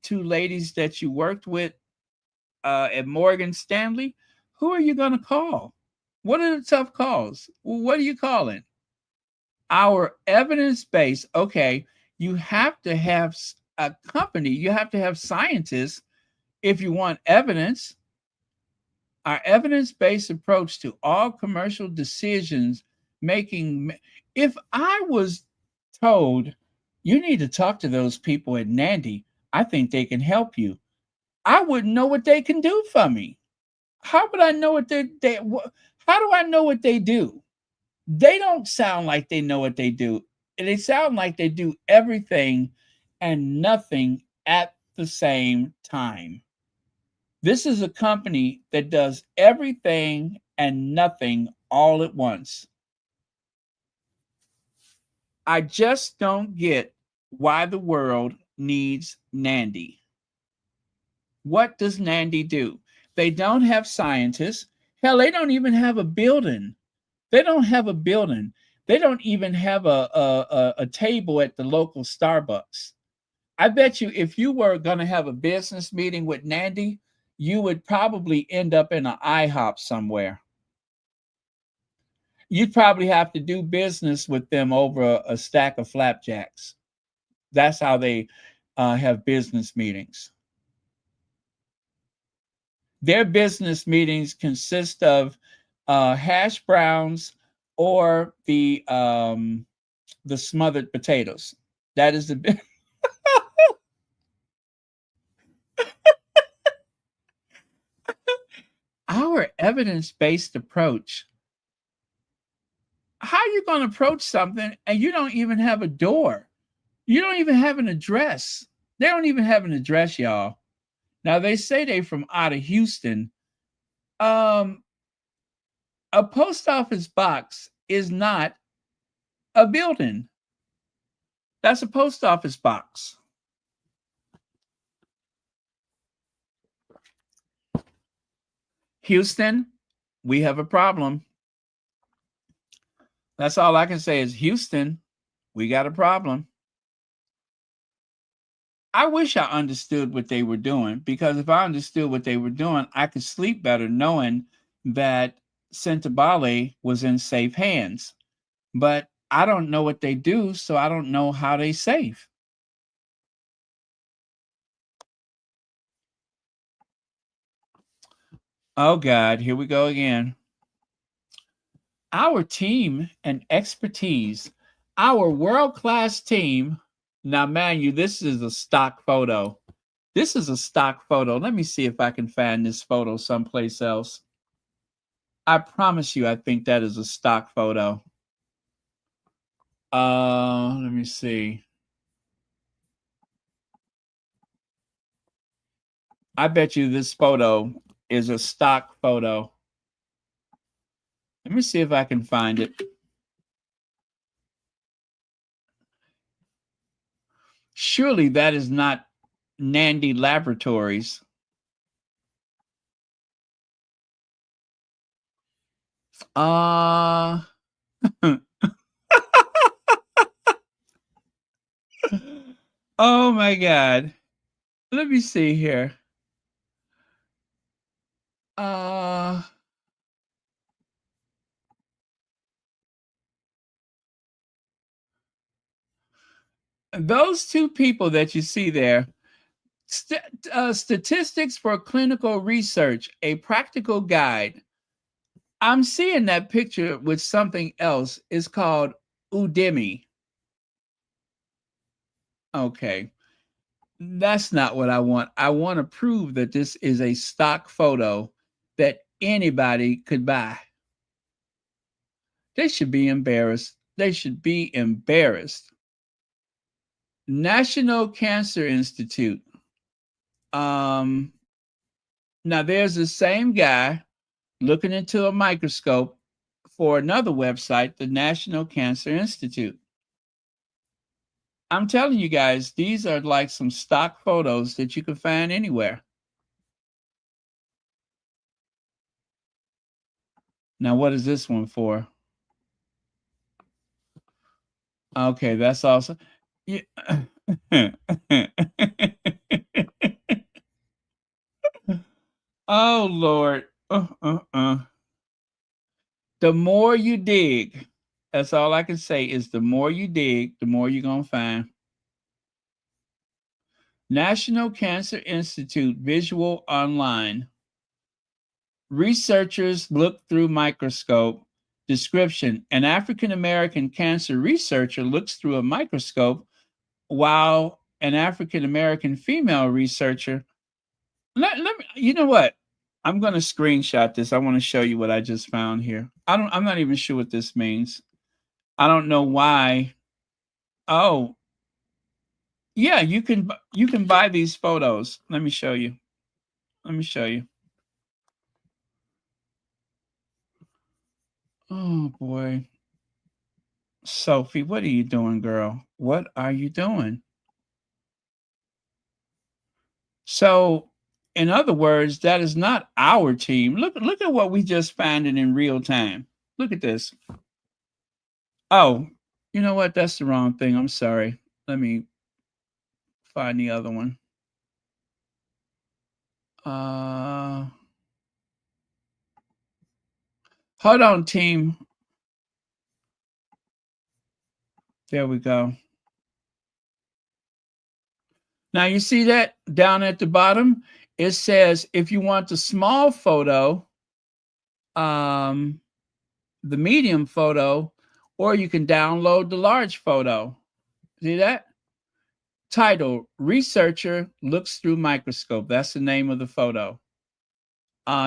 two ladies that you worked with at Morgan Stanley? Who are you gonna call? What are the tough calls? What are you calling? Our evidence base. Okay, you have to have a company. You have to have scientists if you want evidence. Our evidence-based approach to all commercial decisions making. If I was told you need to talk to those people at Nandi, I think they can help you, I wouldn't know what they can do for me. How would I know what how do I know what they do? They don't sound like they know what they do. They sound like they do everything and nothing at the same time. This is a company that does everything and nothing all at once. I just don't get why the world needs Nandi. What does Nandi do? They don't have scientists. Hell, they don't even have a building. They don't have a building. They don't even have a table at the local Starbucks. I bet you if you were going to have a business meeting with Nandi, you would probably end up in an IHOP somewhere. You'd probably have to do business with them over a stack of flapjacks. That's how they have business meetings. Their business meetings consist of hash browns or the smothered potatoes. That is the our evidence-based approach. How are you going to approach something and you don't even have a door? You don't even have an address. They don't even have an address, y'all. Now they say they from out of Houston. Um, a post office box is not a building. That's a post office box. Houston, we have a problem. That's all I can say is Houston, we got a problem. I wish I understood what they were doing, because if I understood what they were doing, I could sleep better knowing that Sentebale was in safe hands. But I don't know what they do, so I don't know how they safe. Oh God, here we go again. Our team and expertise, our world-class team. Now, man, this is a stock photo. This is a stock photo. Let me see if I can find this photo someplace else. I promise you, I think that is a stock photo. Let me see. I bet you this photo is a stock photo. Let me see if I can find it. Surely that is not Nandi Laboratories. Uh oh my God. Let me see here. Uh those two people that you see there, Statistics for Clinical Research, a practical guide. I'm seeing that picture with something else. It's called Udemy. Okay. That's not what I want. I want to prove that this is a stock photo that anybody could buy. They should be embarrassed. They should be embarrassed. National Cancer Institute. Um, Now there's the same guy looking into a microscope for another website, the National Cancer Institute. I'm telling you guys, these are like some stock photos that you can find anywhere. Now, what is this one for? Okay, that's awesome. Yeah. Oh Lord. The more you dig, that's all I can say is the more you dig, the more you're gonna find. National Cancer Institute Visual Online. Researchers look through microscope. Description: an African American cancer researcher looks through a microscope while an African American female researcher. Let me, you know what? I'm going to screenshot this. I want to show you what I just found here. I'm not even sure what this means. I don't know why. Oh, yeah, you can buy these photos. Let me show you. Let me show you. Oh boy. Sophie, what are you doing, girl? What are you doing? So, in other words, that is not our team. Look at what we just found it in real time. Look at this. Oh, you know what? That's the wrong thing. I'm sorry. Let me find the other one. Uh Hold on, team. There we go. Now you see that down at the bottom? It says if you want the small photo, um, the medium photo, or you can download the large photo. See that? Title: Researcher looks through microscope. That's the name of the photo.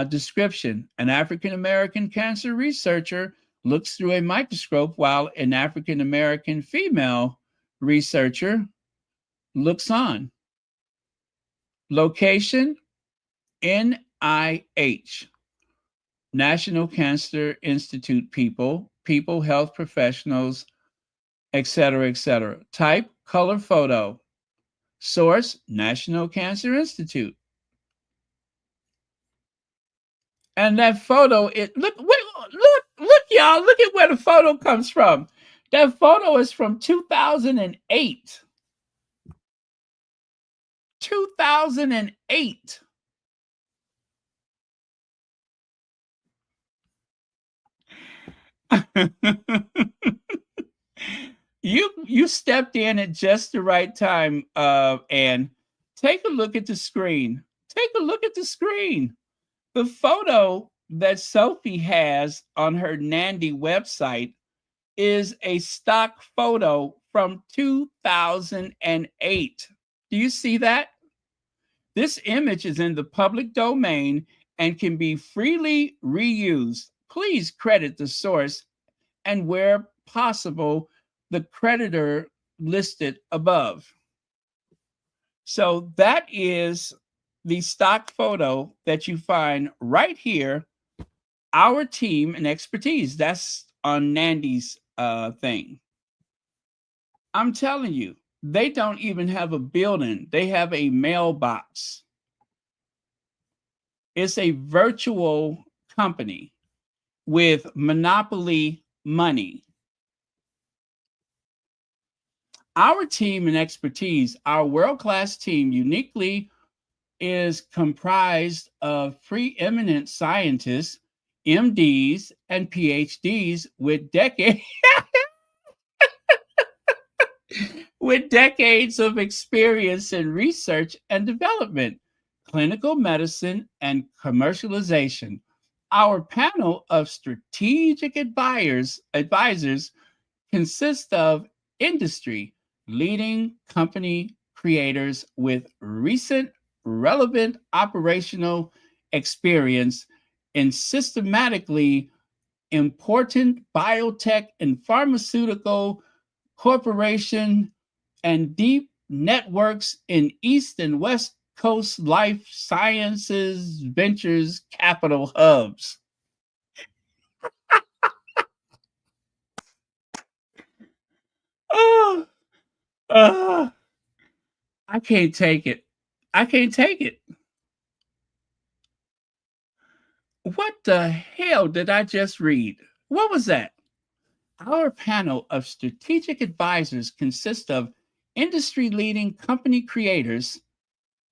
Description: an African American cancer researcher looks through a microscope while an African American female researcher looks on. Location: NIH, National Cancer Institute people, health professionals, etc., etc. Type: color photo. Source: National Cancer Institute. And that photo, look, y'all, look at where the photo comes from. That photo is from 2008. 2008. You stepped in at just the right time, and take a look at the screen. Take a look at the screen. The photo that Sophie has on her Nandi website is a stock photo from 2008. Do you see that? This image is in the public domain and can be freely reused. Please credit the source and, where possible, the creditor listed above. So that is the stock photo that you find right here. Our team and expertise. That's on Nandi's thing. I'm telling you, they don't even have a building. They have a mailbox. It's a virtual company. with monopoly money. Our team and expertise, our world class team, uniquely is comprised of preeminent scientists, MDs, and PhDs with decades with decades of experience in research and development, clinical medicine, and commercialization. Our panel of strategic advisors consists of industry leading company creators with recent relevant operational experience in systematically important biotech and pharmaceutical corporation and deep networks in East and West Coast life sciences ventures capital hubs. Oh, uh, I can't take it. I can't take it. What the hell did I just read? What was that? Our panel of strategic advisors consists of industry leading company creators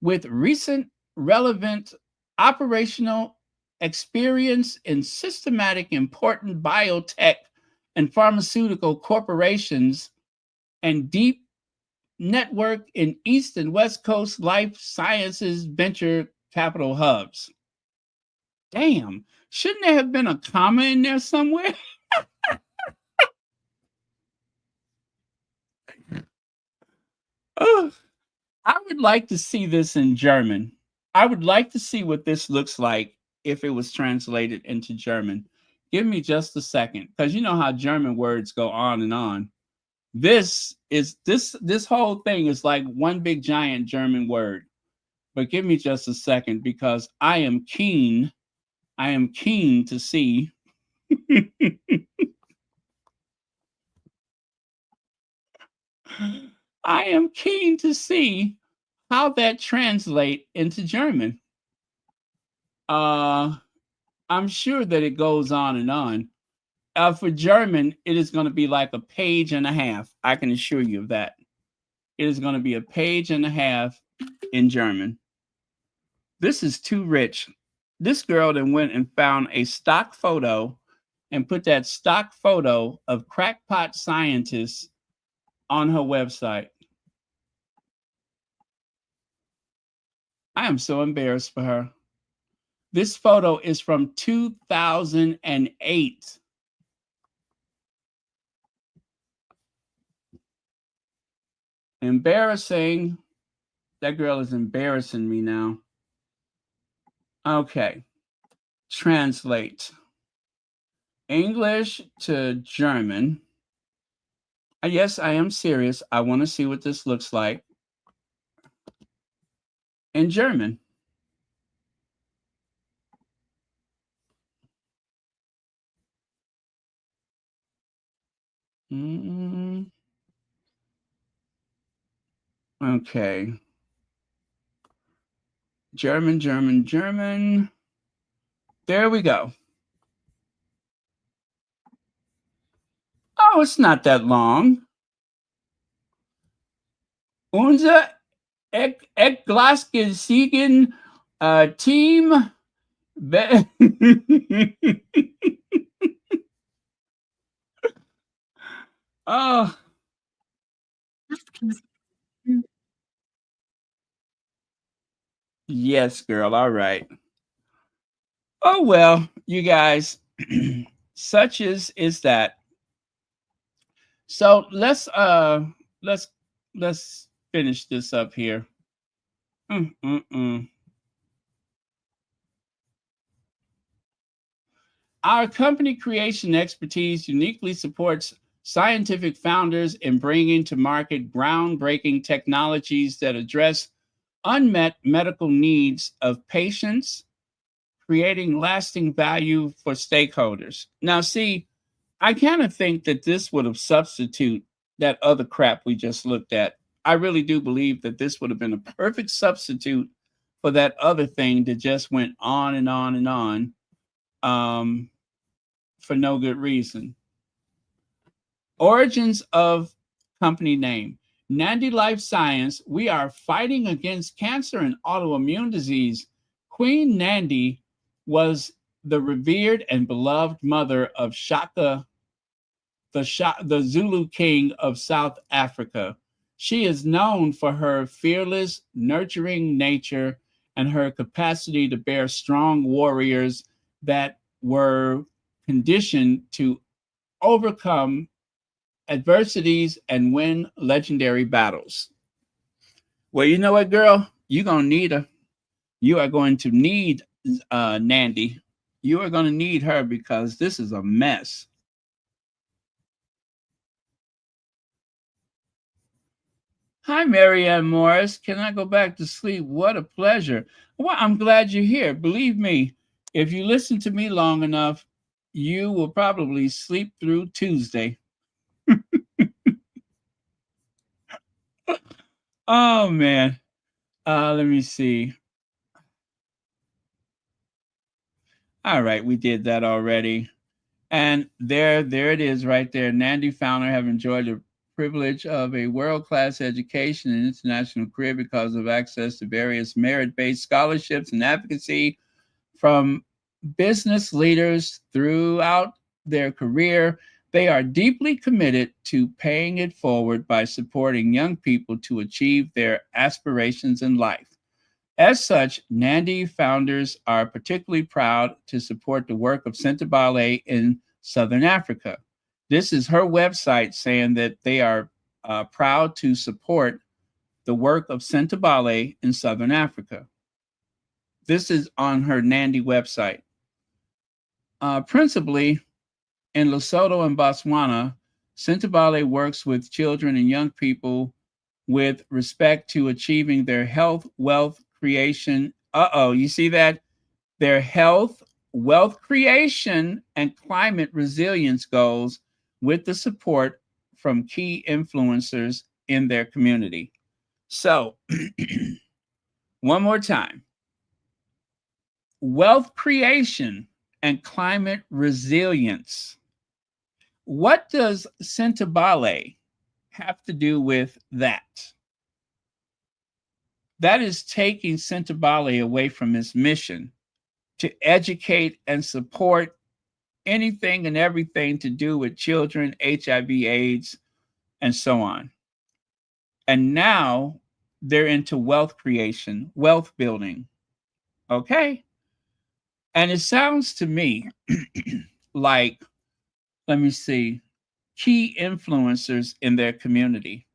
with recent relevant operational experience in systematic important biotech and pharmaceutical corporations and deep network in East and West Coast life sciences venture capital hubs. Damn, shouldn't there have been a comma in there somewhere? Oh, I would like to see this in German. I would like to see what this looks like if it was translated into German. Give me just a second, because you know how German words go on and on. This whole thing is like one big giant German word. But give me just a second because I am keen. I am keen to see. I am keen to see how that translate into German. Uh I'm sure that it goes on and on. For German, it is going to be like a page and a half. I can assure you of that. It is going to be a page and a half in German. This is too rich. This girl then went and found a stock photo and put that stock photo of crackpot scientists on her website. I am so embarrassed for her. This photo is from 2008. Embarrassing. That girl is embarrassing me now. Okay. Translate English to German. Yes, I am serious. I want to see what this looks like in German. Okay. German, German, German. There we go. Oh, it's not that long. Unser Eckglasken Siegen Team. Oh. Yes, girl. All right. Oh well, you guys, such is that. So let's let's finish this up here. Mm-mm-mm. Our company creation expertise uniquely supports scientific founders in bringing to market groundbreaking technologies that address unmet medical needs of patients, creating lasting value for stakeholders. Now, see, I kind of think that this would have substitute that other crap we just looked at. I really do believe that this would have been a perfect substitute for that other thing that just went on and on and on. Um, for no good reason. Origins of company name. Nandi Life Science, we are fighting against cancer and autoimmune disease. Queen Nandi was the revered and beloved mother of Shaka, the Zulu king of South Africa. She is known for her fearless, nurturing nature and her capacity to bear strong warriors that were conditioned to overcome adversities and win legendary battles. Well, you know what, girl? You're going to need her. You are going to need Nandi. You are going to need her because this is a mess. Hi, Marianne Morris. Can I go back to sleep? What a pleasure. Well, I'm glad you're here. Believe me, if you listen to me long enough, you will probably sleep through Tuesday. Oh, man. Let me see. All right, we did that already. And there it is right there. Nandi founder have enjoyed the privilege of a world-class education and international career because of access to various merit-based scholarships and advocacy from business leaders throughout their career. They are deeply committed to paying it forward by supporting young people to achieve their aspirations in life. As such, Nandi founders are particularly proud to support the work of Sentebale in Southern Africa. This is her website saying that they are proud to support the work of Sentebale in Southern Africa. This is on her Nandi website. Principally in Lesotho and Botswana, Sentebale works with children and young people with respect to achieving their health, wealth, creation. You see that? Their health, wealth creation, and climate resilience goals with the support from key influencers in their community. So, one more time, wealth creation and climate resilience. What does Sentebale have to do with that? That is taking Sentebale away from its mission to educate and support anything and everything to do with children, HIV, AIDS, and so on. And now they're into wealth creation, wealth building. Okay. And it sounds to me like, let me see, key influencers in their community.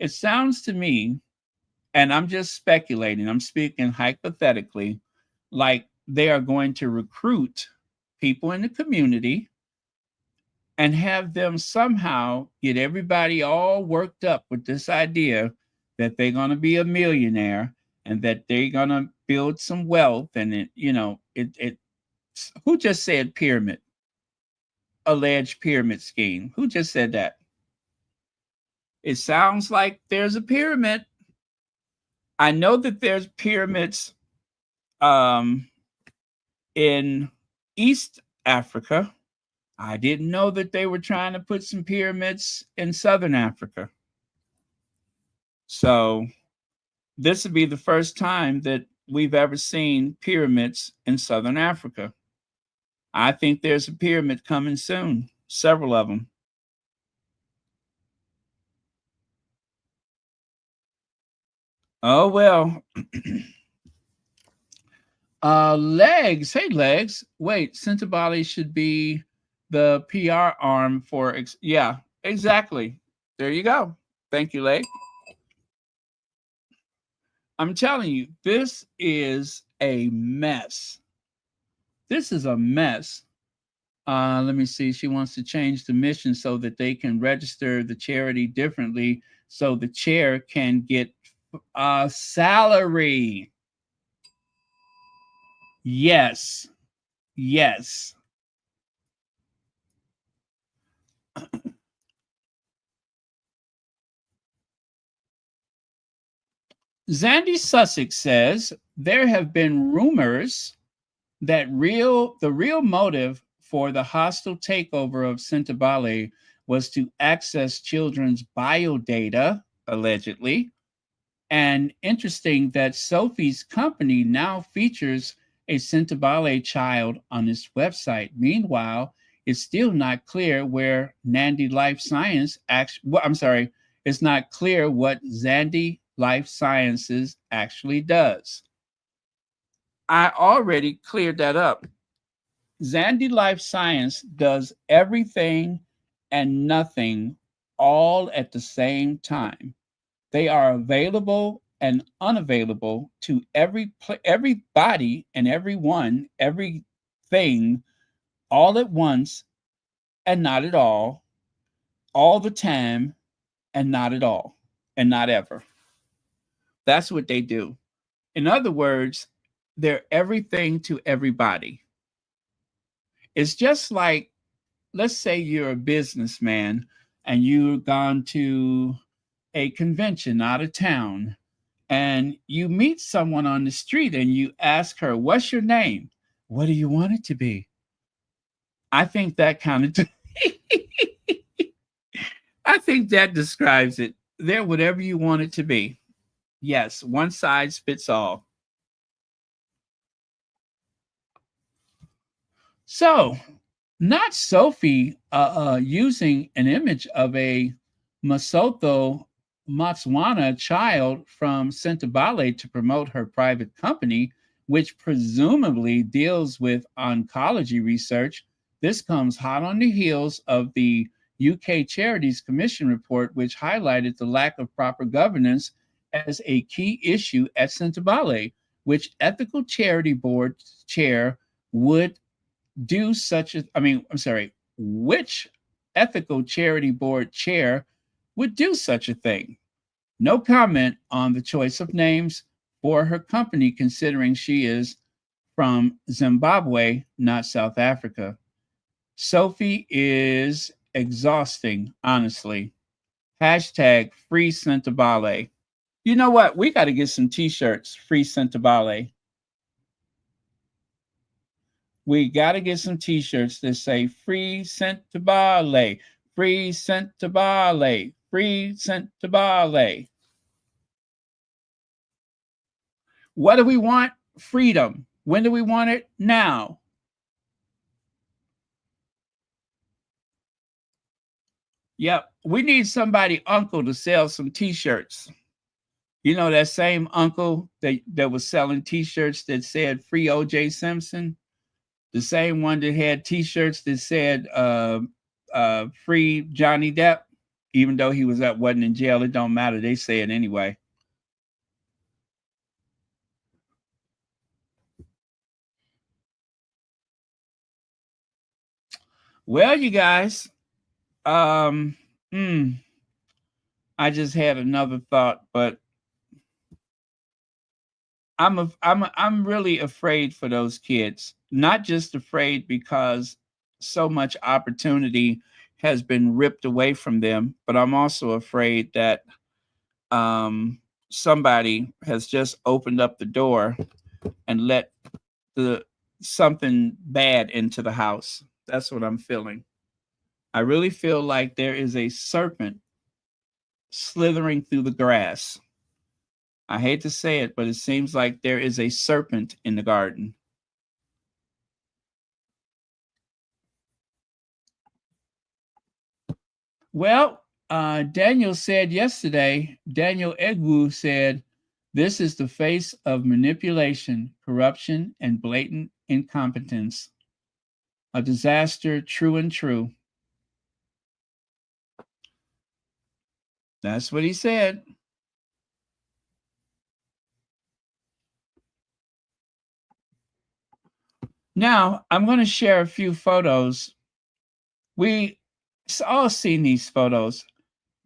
It sounds to me, and I'm just speculating, I'm speaking hypothetically, like they are going to recruit people in the community and have them somehow get everybody all worked up with this idea that they're going to be a millionaire and that they're going to build some wealth. And it who just said pyramid? Alleged pyramid scheme. Who just said that? It sounds like there's a pyramid. I know that there's pyramids in East Africa. I didn't know that they were trying to put some pyramids in Southern Africa. So this would be the first time that we've ever seen pyramids in Southern Africa. I think there's a pyramid coming soon, several of them. Oh, well. Legs. Hey, Legs. Wait, Sentebale should be the PR arm for... yeah, exactly. There you go. Thank you, Leg. I'm telling you, this is a mess. This is a mess. Let me see. She wants to change the mission so that they can register the charity differently so the chair can get a salary. Yes. Yes. Zandy Sussex says there have been rumors that the real motive for the hostile takeover of Sentebale was to access children's biodata, allegedly. And interesting that Sophie's company now features a Sentebale child on its website. Meanwhile, it's still not clear where Nandi Life Science actually, well, I'm sorry, it's not clear what Nandi Life Sciences actually does. I already cleared that up. Nandi Life Science does everything and nothing all at the same time. They are available and unavailable to everybody and everyone, everything, all at once and not at all the time and not at all, and not ever. That's what they do. In other words, they're everything to everybody. It's just like, let's say you're a businessman and you've gone to a convention out of town and you meet someone on the street and you ask her, "What's your name? What do you want it to be?" I think that kind of, I think that describes it. They're whatever you want it to be. Yes, one size fits all. So, not Sophie using an image of a Masoto Matswana child from Sentebale to promote her private company, which presumably deals with oncology research. This comes hot on the heels of the UK Charities Commission report, which highlighted the lack of proper governance as a key issue at Sentebale, which ethical charity board chair would do such a, I mean, I'm sorry, which ethical charity board chair would do such a thing? No comment on the choice of names for her company, considering she is from Zimbabwe, not South Africa. Sophie is exhausting, honestly. Hashtag free Sentebale. You know what? We got to get some t-shirts, free Sentebale. We got to get some t-shirts that say free Sentebale, free Sentebale, free Sentebale. What do we want? Freedom. When do we want it? Now. Yep. We need somebody, uncle, to sell some t-shirts. You know that same uncle that was selling t-shirts that said free OJ Simpson? The same one that had t-shirts that said free Johnny Depp, even though he wasn't in jail. It don't matter. They say it anyway. Well, you guys, um, mm, I just had another thought, but I'm really afraid for those kids. Not just afraid because so much opportunity has been ripped away from them, but I'm also afraid that somebody has just opened up the door and let the something bad into the house. That's what I'm feeling. I really feel like there is a serpent slithering through the grass. I hate to say it, but it seems like there is a serpent in the garden. Well, Daniel said yesterday, Daniel Egwu said, this is the face of manipulation, corruption, and blatant incompetence. A disaster, true and true. That's what he said. Now, I'm going to share a few photos. We all seen these photos,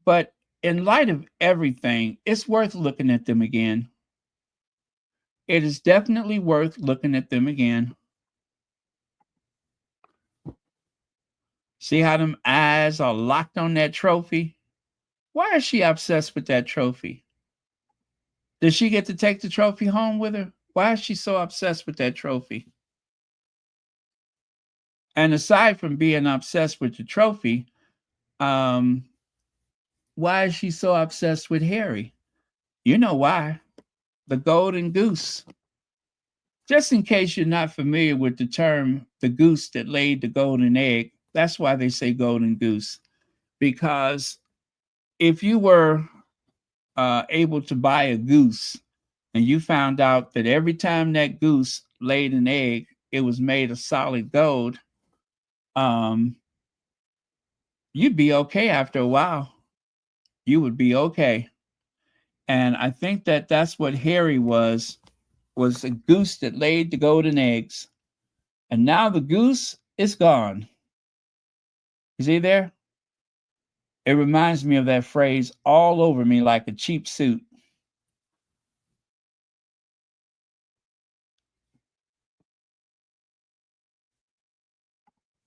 but in light of everything, it's worth looking at them again. It is definitely worth looking at them again. See how them eyes are locked on that trophy? Why is she obsessed with that trophy? Does she get to take the trophy home with her? Why is she so obsessed with that trophy? And aside from being obsessed with the trophy, um, why is she so obsessed with Harry? You know why? The golden goose. Just in case you're not familiar with the term, the goose that laid the golden egg, that's why they say golden goose. Because if you were able to buy a goose and you found out that every time that goose laid an egg, it was made of solid gold, um, you'd be okay after a while. You would be okay. And I think that that's what Harry was a goose that laid the golden eggs. And now the goose is gone. Is he there? It reminds me of that phrase, all over me like a cheap suit.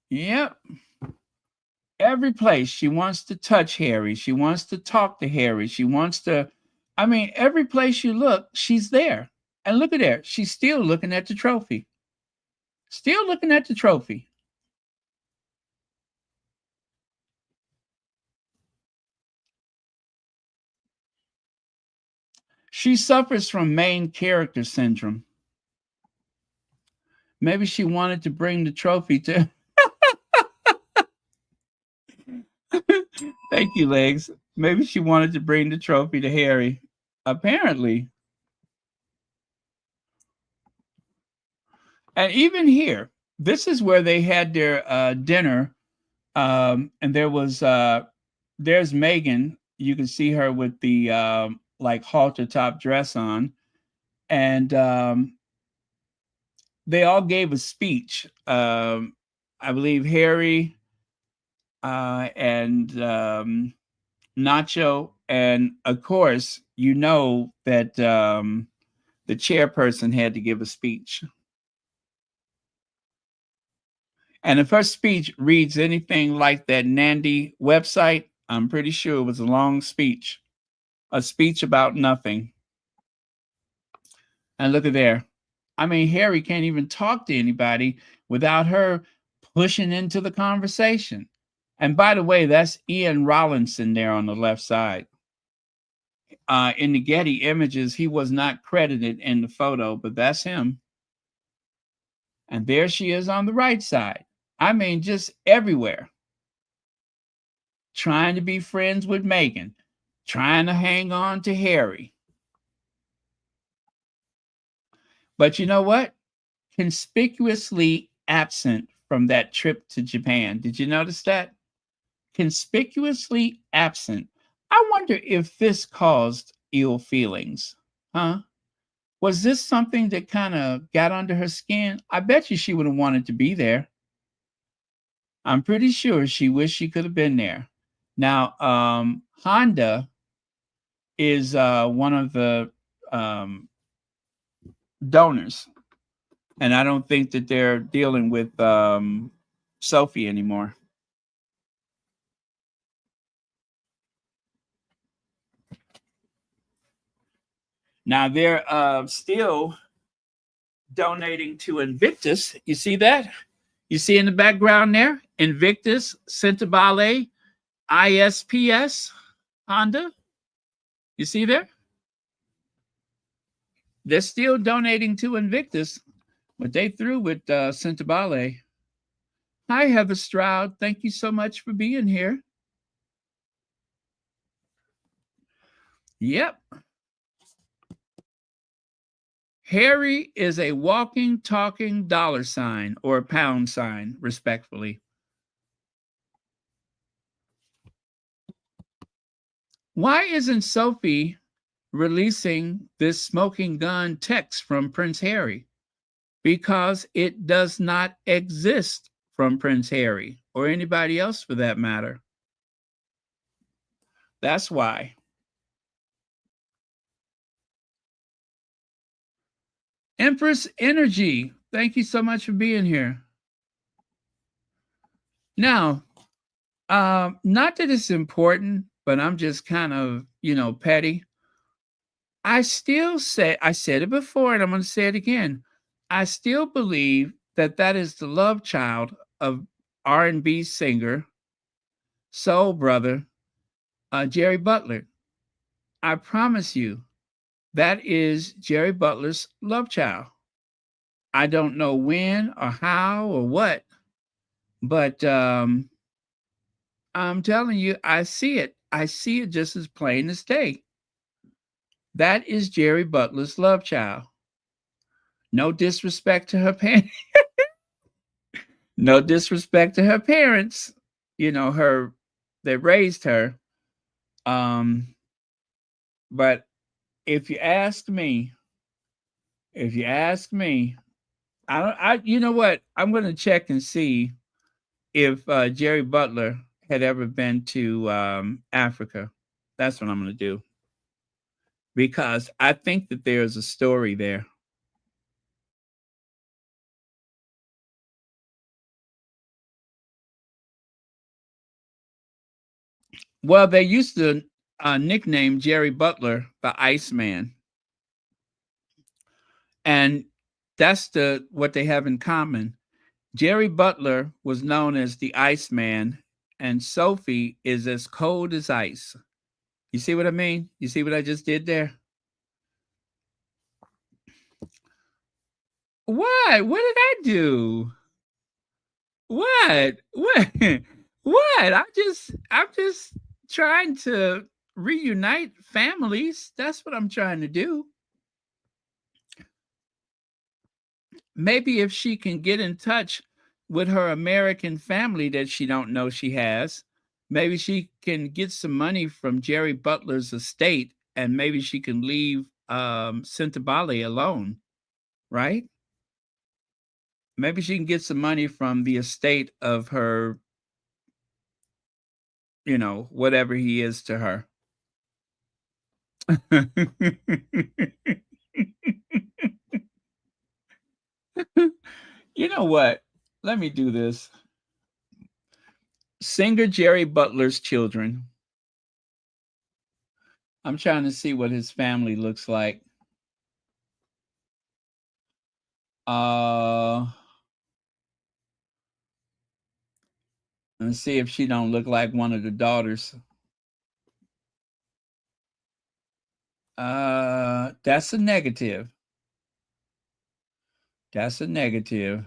Yep. Every place she wants to touch Harry. She wants to talk to Harry. She wants to, I mean, every place you look, she's there. And look at her. She's still looking at the trophy. Still looking at the trophy. She suffers from main character syndrome. Maybe she wanted to bring the trophy to. Thank you, Legs. Maybe she wanted to bring the trophy to Harry. Apparently. And even here, this is where they had their dinner. And there's Meghan. You can see her with the like halter top dress on. And they all gave a speech. I believe Harry and Nacho. And of course, you know that the chairperson had to give a speech. And if her speech reads anything like that Nandi website, I'm pretty sure it was a long speech, a speech about nothing. And look at there. I mean, Harry can't even talk to anybody without her pushing into the conversation. And by the way, that's Ian Rollinson there on the left side. In the Getty images, he was not credited in the photo, but that's him. And there she is on the right side. I mean, just everywhere. Trying to be friends with Meghan, trying to hang on to Harry. But you know what? Conspicuously absent from that trip to Japan. Did you notice that? Conspicuously absent. I wonder if this caused ill feelings. Huh? Was this something that kind of got under her skin? I bet you she would have wanted to be there. I'm pretty sure she wished she could have been there. Now, Honda is one of the donors, and I don't think that they're dealing with Sophie anymore. Now they're still donating to Invictus. You see that? You see in the background there? Invictus, Sentebale, ISPS, Honda. You see there? They're still donating to Invictus, but they threw with Sentebale. Hi, Heather Stroud. Thank you so much for being here. Yep. Harry is a walking, talking dollar sign or pound sign, respectfully. Why isn't Sophie releasing this smoking gun text from Prince Harry? Because it does not exist from Prince Harry or anybody else for that matter. That's why. Empress Energy, thank you so much for being here. Now, not that it's important, but I'm just kind of, petty. I still say, I said it before and I'm going to say it again. I still believe that that is the love child of R&B singer, soul brother, Jerry Butler. I promise you, that is Jerry Butler's love child. I don't know when or how or what, but I'm telling you, I see it. I see it just as plain as day. That is Jerry Butler's love child. No disrespect to her parents. No disrespect to her parents. You know, her they raised her. Um, but if you ask me, if you ask me, I don't I you know what? I'm gonna check and see if Jerry Butler had ever been to Africa. That's what I'm gonna do. Because I think that there's a story there. Well, they used to nickname Jerry Butler the Iceman, and that's the what they have in common. Jerry Butler was known as the Iceman, and Sophie is as cold as ice. You see what I mean? You see what I just did there? What? What did I do? What? What? What? I'm just trying to reunite families. That's what I'm trying to do. Maybe if she can get in touch with her American family that she don't know she has, maybe she can get some money from Jerry Butler's estate and maybe she can leave Sentebale alone, right? Maybe she can get some money from the estate of her, whatever he is to her. You know what? Let me do this. Singer Jerry Butler's children. I'm trying to see what his family looks like. Uh and see if she don't look like one of the daughters. That's a negative. That's a negative.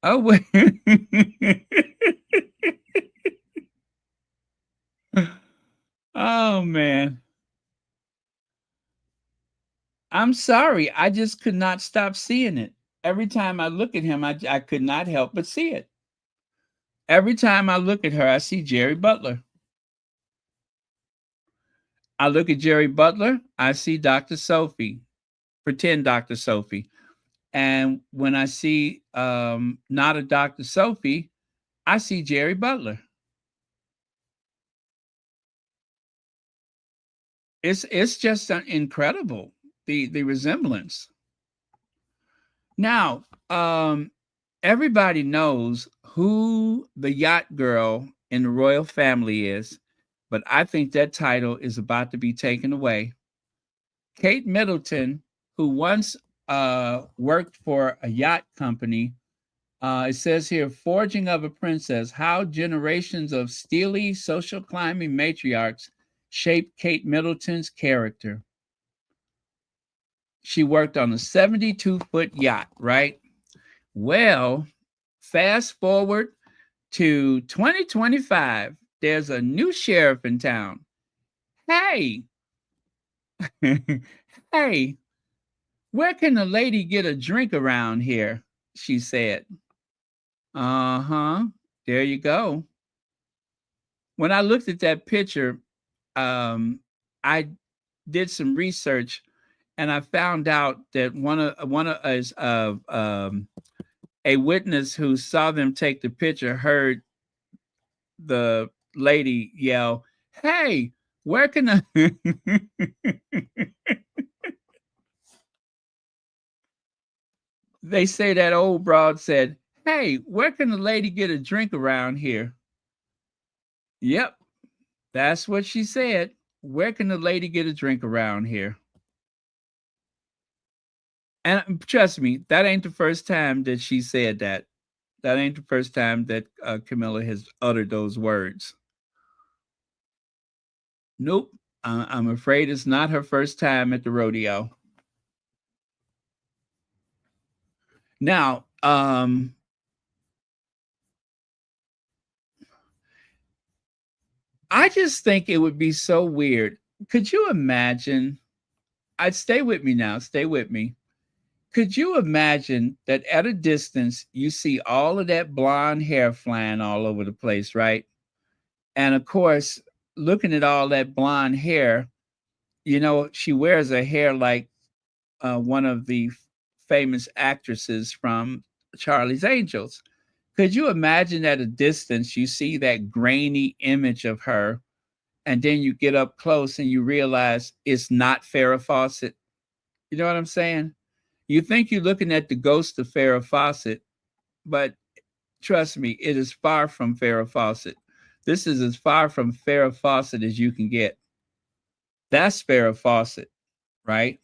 Oh wait. Oh man. I'm sorry. I just could not stop seeing it. Every time I look at him, I could not help but see it. Every time I look at her, I see Jerry Butler. I look at Jerry Butler, I see Dr. Sophie, pretend Dr. Sophie. And when I see not a Dr. Sophie, I see Jerry Butler. It's just incredible the resemblance. Now, everybody knows who the yacht girl in the royal family is, but I think that title is about to be taken away. Kate Middleton, who once worked for a yacht company, it says here, Forging of a Princess, how generations of steely social climbing matriarchs shaped Kate Middleton's character. She worked on a 72-foot yacht, right? Well, fast forward to 2025, there's a new sheriff in town. Hey, hey, where can a lady get a drink around here? She said. Uh-huh. There you go. When I looked at that picture, I did some research and I found out that one of is a witness who saw them take the picture heard the lady yell, "Hey, where can I?" They say that old broad said, "Hey, where can the lady get a drink around here?" Yep, that's what she said. Where can the lady get a drink around here? And trust me, that ain't the first time that she said that. That ain't the first time that Camilla has uttered those words. Nope. I'm afraid it's not her first time at the rodeo. Now, I just think it would be so weird. Could you imagine? I'd stay with me now. Stay with me. Could you imagine that at a distance you see all of that blonde hair flying all over the place, right? And of course, looking at all that blonde hair, she wears her hair like one of the famous actresses from Charlie's Angels. Could you imagine at a distance you see that grainy image of her, and then you get up close and you realize it's not Farrah Fawcett? You know what I'm saying? You think you're looking at the ghost of Farrah Fawcett, but trust me, it is far from Farrah Fawcett. This is as far from Farrah Fawcett as you can get. That's Farrah Fawcett, right?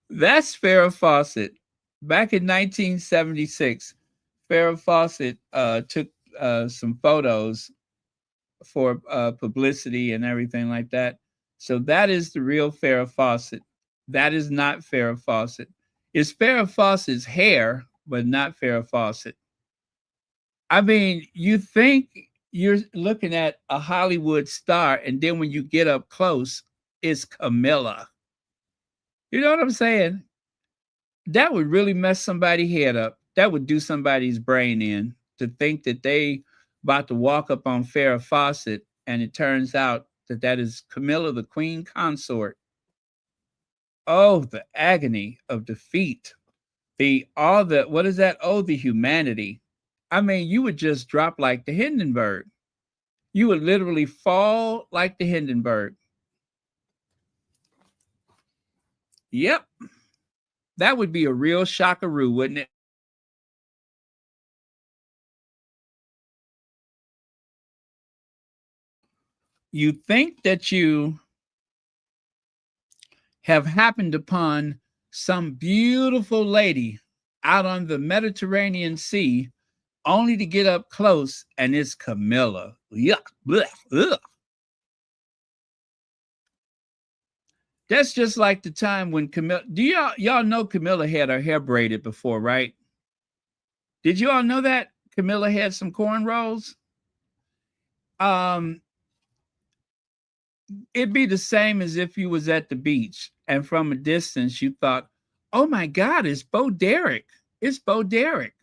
That's Farrah Fawcett. Back in 1976, Farrah Fawcett took some photos for publicity and everything like that. So that is the real Farrah Fawcett. That is not Farrah Fawcett. It's Farrah Fawcett's hair, but not Farrah Fawcett. I mean, you think you're looking at a Hollywood star, and then when you get up close, it's Camilla. You know what I'm saying? That would really mess somebody's head up. That would do somebody's brain in to think that they about to walk up on Farrah Fawcett, and it turns out that that is Camilla, the queen consort. Oh, the agony of defeat. The all the what is that? Oh, the humanity. I mean, you would just drop like the Hindenburg. You would literally fall like the Hindenburg. Yep. That would be a real shockaroo, wouldn't it? You think that you have happened upon some beautiful lady out on the Mediterranean Sea only to get up close and it's Camilla. Yuck. Blech, ugh. That's just like the time when Camilla. Do y'all know Camilla had her hair braided before, right? Did you all know that Camilla had some cornrows? Um, it'd be the same as if you was at the beach and from a distance you thought, "Oh my God, it's Bo Derek! It's Bo Derek!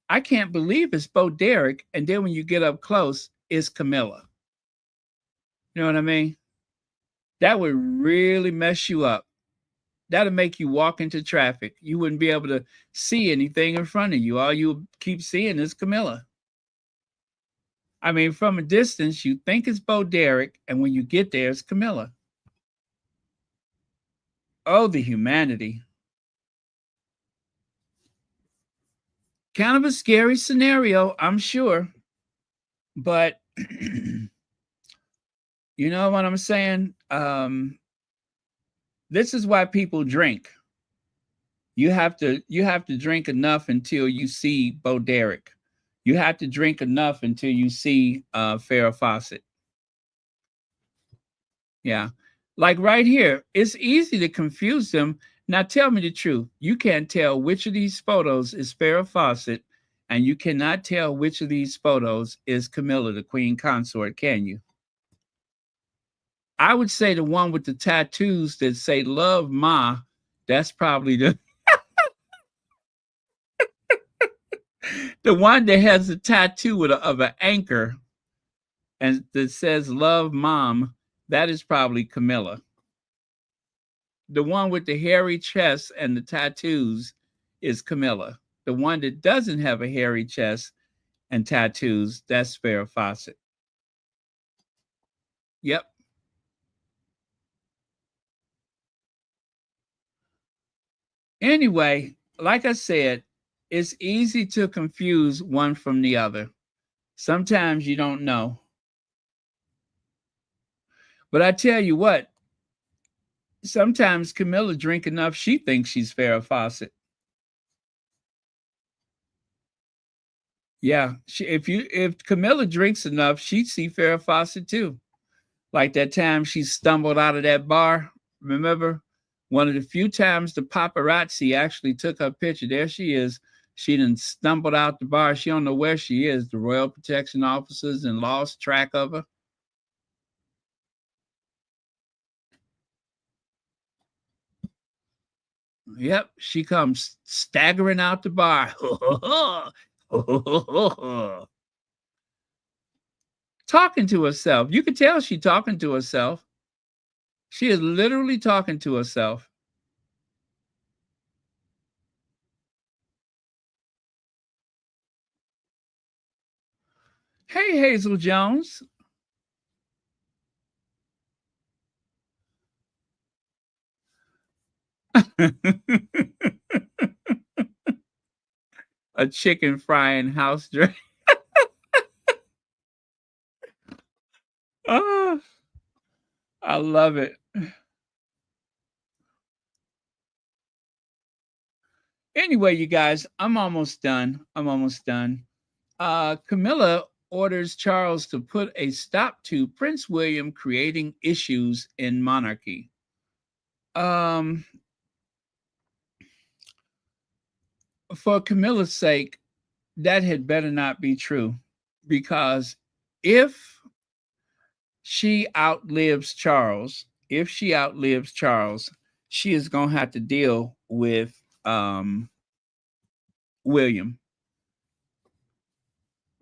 I can't believe it's Bo Derek!" And then when you get up close, it's Camilla. You know what I mean? That would really mess you up. That'll make you walk into traffic. You wouldn't be able to see anything in front of you. All you keep seeing is Camilla. I mean, from a distance, you think it's Bo Derek, and when you get there, it's Camilla. Oh, the humanity. Kind of a scary scenario, I'm sure. But you know what I'm saying? This is why people drink. You have to drink enough until you see Bo Derek. You have to drink enough until you see Farrah Fawcett. Yeah. Like right here, it's easy to confuse them. Now tell me the truth. You can't tell which of these photos is Farrah Fawcett, and you cannot tell which of these photos is Camilla, the queen consort, can you? I would say the one with the tattoos that say love ma, that's probably the one that has a tattoo of an anchor and that says love mom, that is probably Camilla. The one with the hairy chest and the tattoos is Camilla. The one that doesn't have a hairy chest and tattoos, that's Farrah Fawcett. Yep. Anyway, like I said, it's easy to confuse one from the other. Sometimes you don't know. But I tell you what, sometimes Camilla drink enough, she thinks she's Farrah Fawcett. Yeah, if Camilla drinks enough, she'd see Farrah Fawcett too. Like that time she stumbled out of that bar. Remember? One of the few times the paparazzi actually took her picture. There she is. She done stumbled out the bar. She don't know where she is. The Royal Protection Officers and lost track of her. Yep, she comes staggering out the bar. Talking to herself. You can tell she's talking to herself. She is literally talking to herself. Hey, Hazel Jones. A chicken frying house dress. Oh, I love it. Anyway, you guys, I'm almost done. I'm almost done. Camilla orders Charles to put a stop to Prince William creating issues in monarchy. Um, for Camilla's sake, that had better not be true, because if she outlives Charles, she is gonna have to deal with William.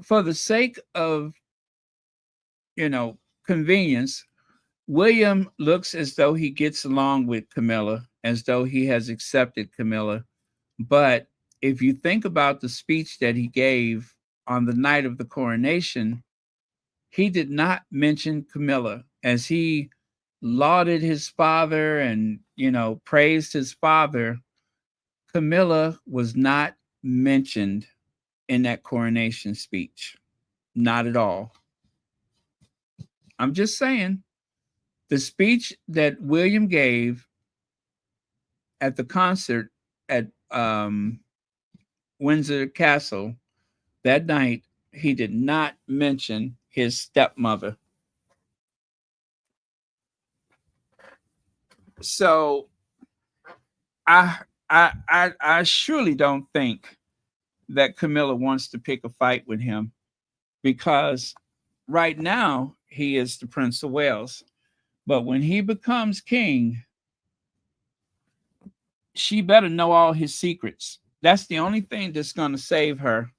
For the sake of, convenience, William looks as though he gets along with Camilla, as though he has accepted Camilla. But if you think about the speech that he gave on the night of the coronation, he did not mention Camilla, as he lauded his father and, praised his father. Camilla was not mentioned in that coronation speech. Not at all. I'm just saying, the speech that William gave at the concert at Windsor Castle that night, he did not mention his stepmother. So I surely don't think that Camilla wants to pick a fight with him, because right now he is the Prince of Wales. But when he becomes king, she better know all his secrets. That's the only thing that's going to save her,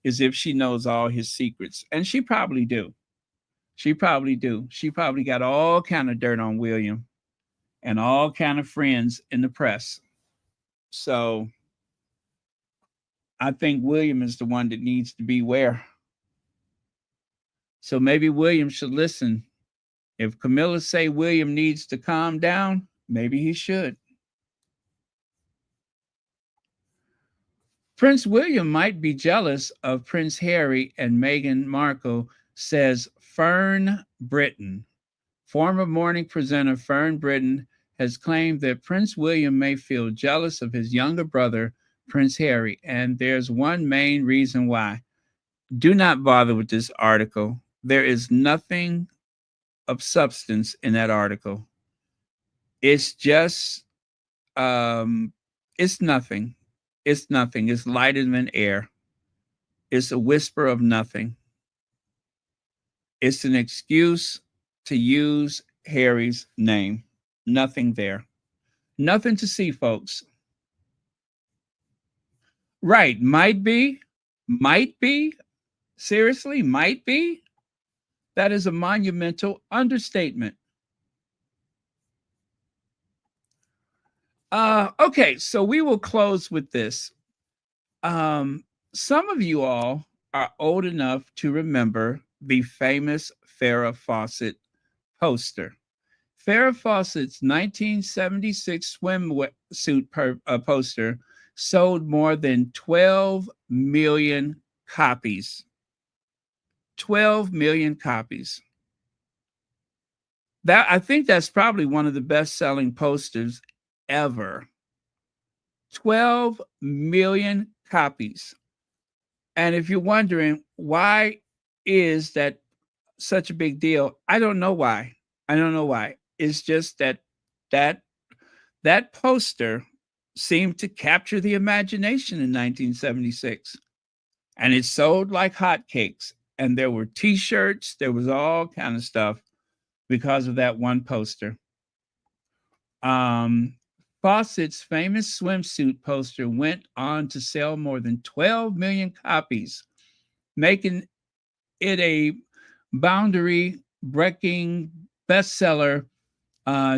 is if she knows all his secrets. And she probably do. She probably do. She probably got all kind of dirt on William and all kind of friends in the press. So I think William is the one that needs to beware. So maybe William should listen. If Camilla say William needs to calm down, maybe he should. Prince William might be jealous of Prince Harry and Meghan Markle, says Fern Britton. Former morning presenter Fern Britton has claimed that Prince William may feel jealous of his younger brother, Prince Harry, and there's one main reason why. Do not bother with this article. There is nothing of substance in that article. It's just, it's nothing. It's nothing. It's lighter than air. It's a whisper of nothing. It's an excuse to use Harry's name. Nothing there. Nothing to see, folks. Right. Might be. Might be. Seriously, might be. That is a monumental understatement. Okay, so we will close with this. Some of you all are old enough to remember the famous Farrah Fawcett poster. Farrah Fawcett's 1976 swimsuit poster sold more than 12 million copies. 12 million copies. That I think that's probably one of the best-selling posters ever. 12 million copies. And if you're wondering why is that such a big deal, I don't know why. I don't know why. It's just that that poster seemed to capture the imagination in 1976, and it sold like hotcakes. And there were T-shirts, there was all kind of stuff because of that one poster. Um, Fawcett's famous swimsuit poster went on to sell more than 12 million copies, making it a boundary breaking bestseller.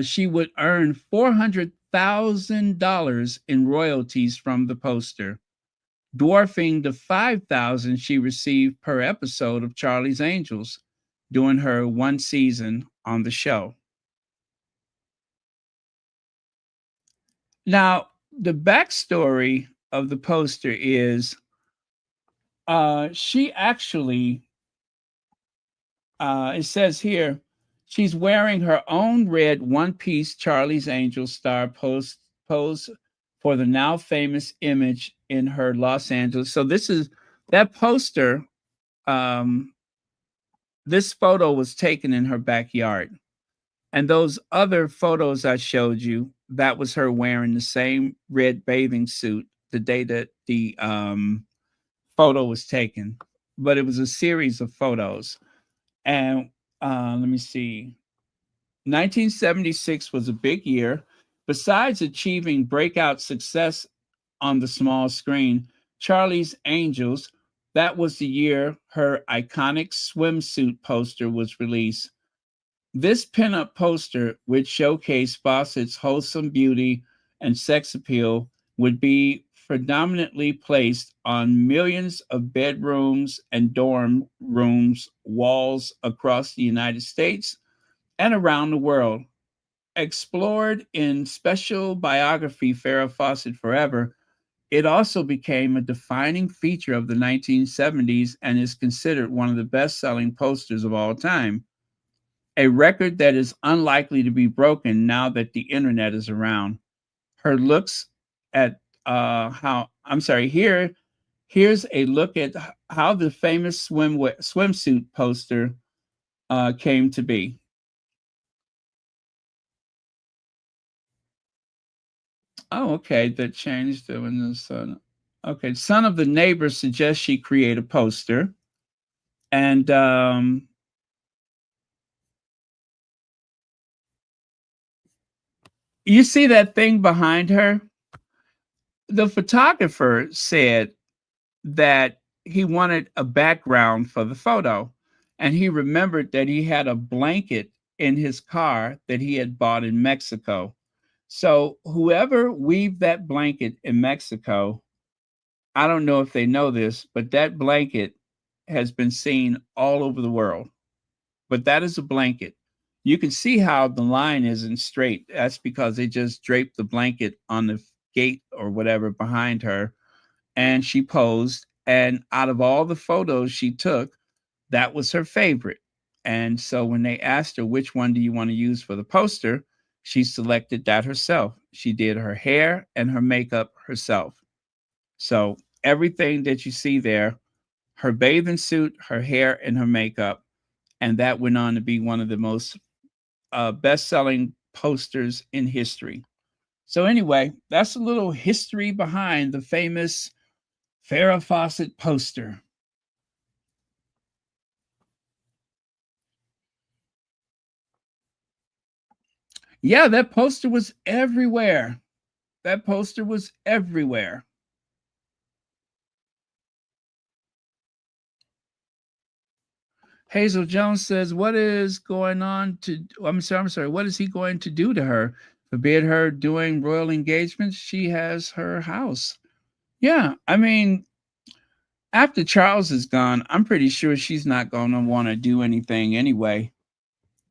She would earn $400,000 in royalties from the poster, dwarfing the $5,000 she received per episode of Charlie's Angels during her one season on the show. Now, the backstory of the poster is she actually, it says here, she's wearing her own red one piece Charlie's Angel star pose for the now famous image in her Los Angeles. So, this is that poster. Um, this photo was taken in her backyard. And those other photos I showed you, that was her wearing the same red bathing suit the day that the photo was taken. But it was a series of photos. And let me see. 1976 was a big year. Besides achieving breakout success on the small screen, Charlie's Angels, that was the year her iconic swimsuit poster was released. This pinup poster, which showcased Fawcett's wholesome beauty and sex appeal, would be predominantly placed on millions of bedrooms and dorm rooms walls across the United States and around the world. Explored in special biography Farrah Fawcett Forever, it also became a defining feature of the 1970s and is considered one of the best selling posters of all time, a record that is unlikely to be broken now that the internet is around. Her looks at how I'm sorry, here's a look at how the famous swimsuit poster came to be. Oh, okay, that changed it when the son. Okay, son of the neighbor suggests she create a poster, and you see that thing behind her. The photographer said that he wanted a background for the photo. And he remembered that he had a blanket in his car that he had bought in Mexico. So, whoever weaved that blanket in Mexico, I don't know if they know this, but that blanket has been seen all over the world. But that is a blanket. You can see how the line isn't straight. That's because they just draped the blanket on the gate or whatever behind her, and she posed. And out of all the photos she took, that was her favorite. And so when they asked her, which one do you want to use for the poster, she selected that herself. She did her hair and her makeup herself. So everything that you see there, her bathing suit, her hair, and her makeup. And that went on to be one of the most best selling posters in history. So, anyway, that's a little history behind the famous Farrah Fawcett poster. Yeah, that poster was everywhere. That poster was everywhere. Hazel Jones says, "What is going on to? I'm sorry. What is he going to do to her? Forbid her doing royal engagements. She has her house. Yeah, I mean, after Charles is gone, I'm pretty sure she's not going to want to do anything anyway.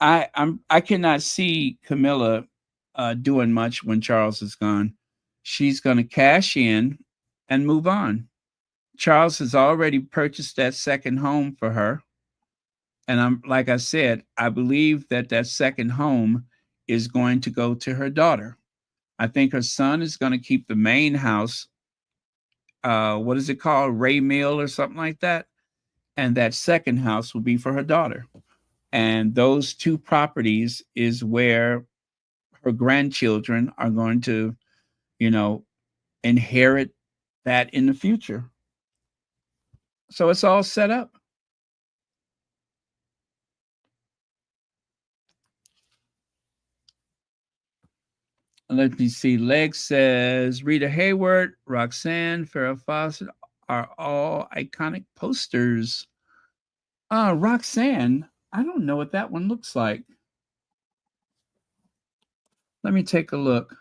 I cannot see Camilla doing much when Charles is gone. She's going to cash in and move on. Charles has already purchased that second home for her, And I'm like I said, I believe that that second home is going to go to her daughter. I think her son is going to keep the main house. What is it called? Ray Mill or something like that. And that second house will be for her daughter. And those two properties is where her grandchildren are going to, you know, inherit that in the future. So it's all set up. Let me see. Leg says Rita Hayward, Roxanne, Farrah Fawcett are all iconic posters. Roxanne, I don't know what that one looks like. Let me take a look.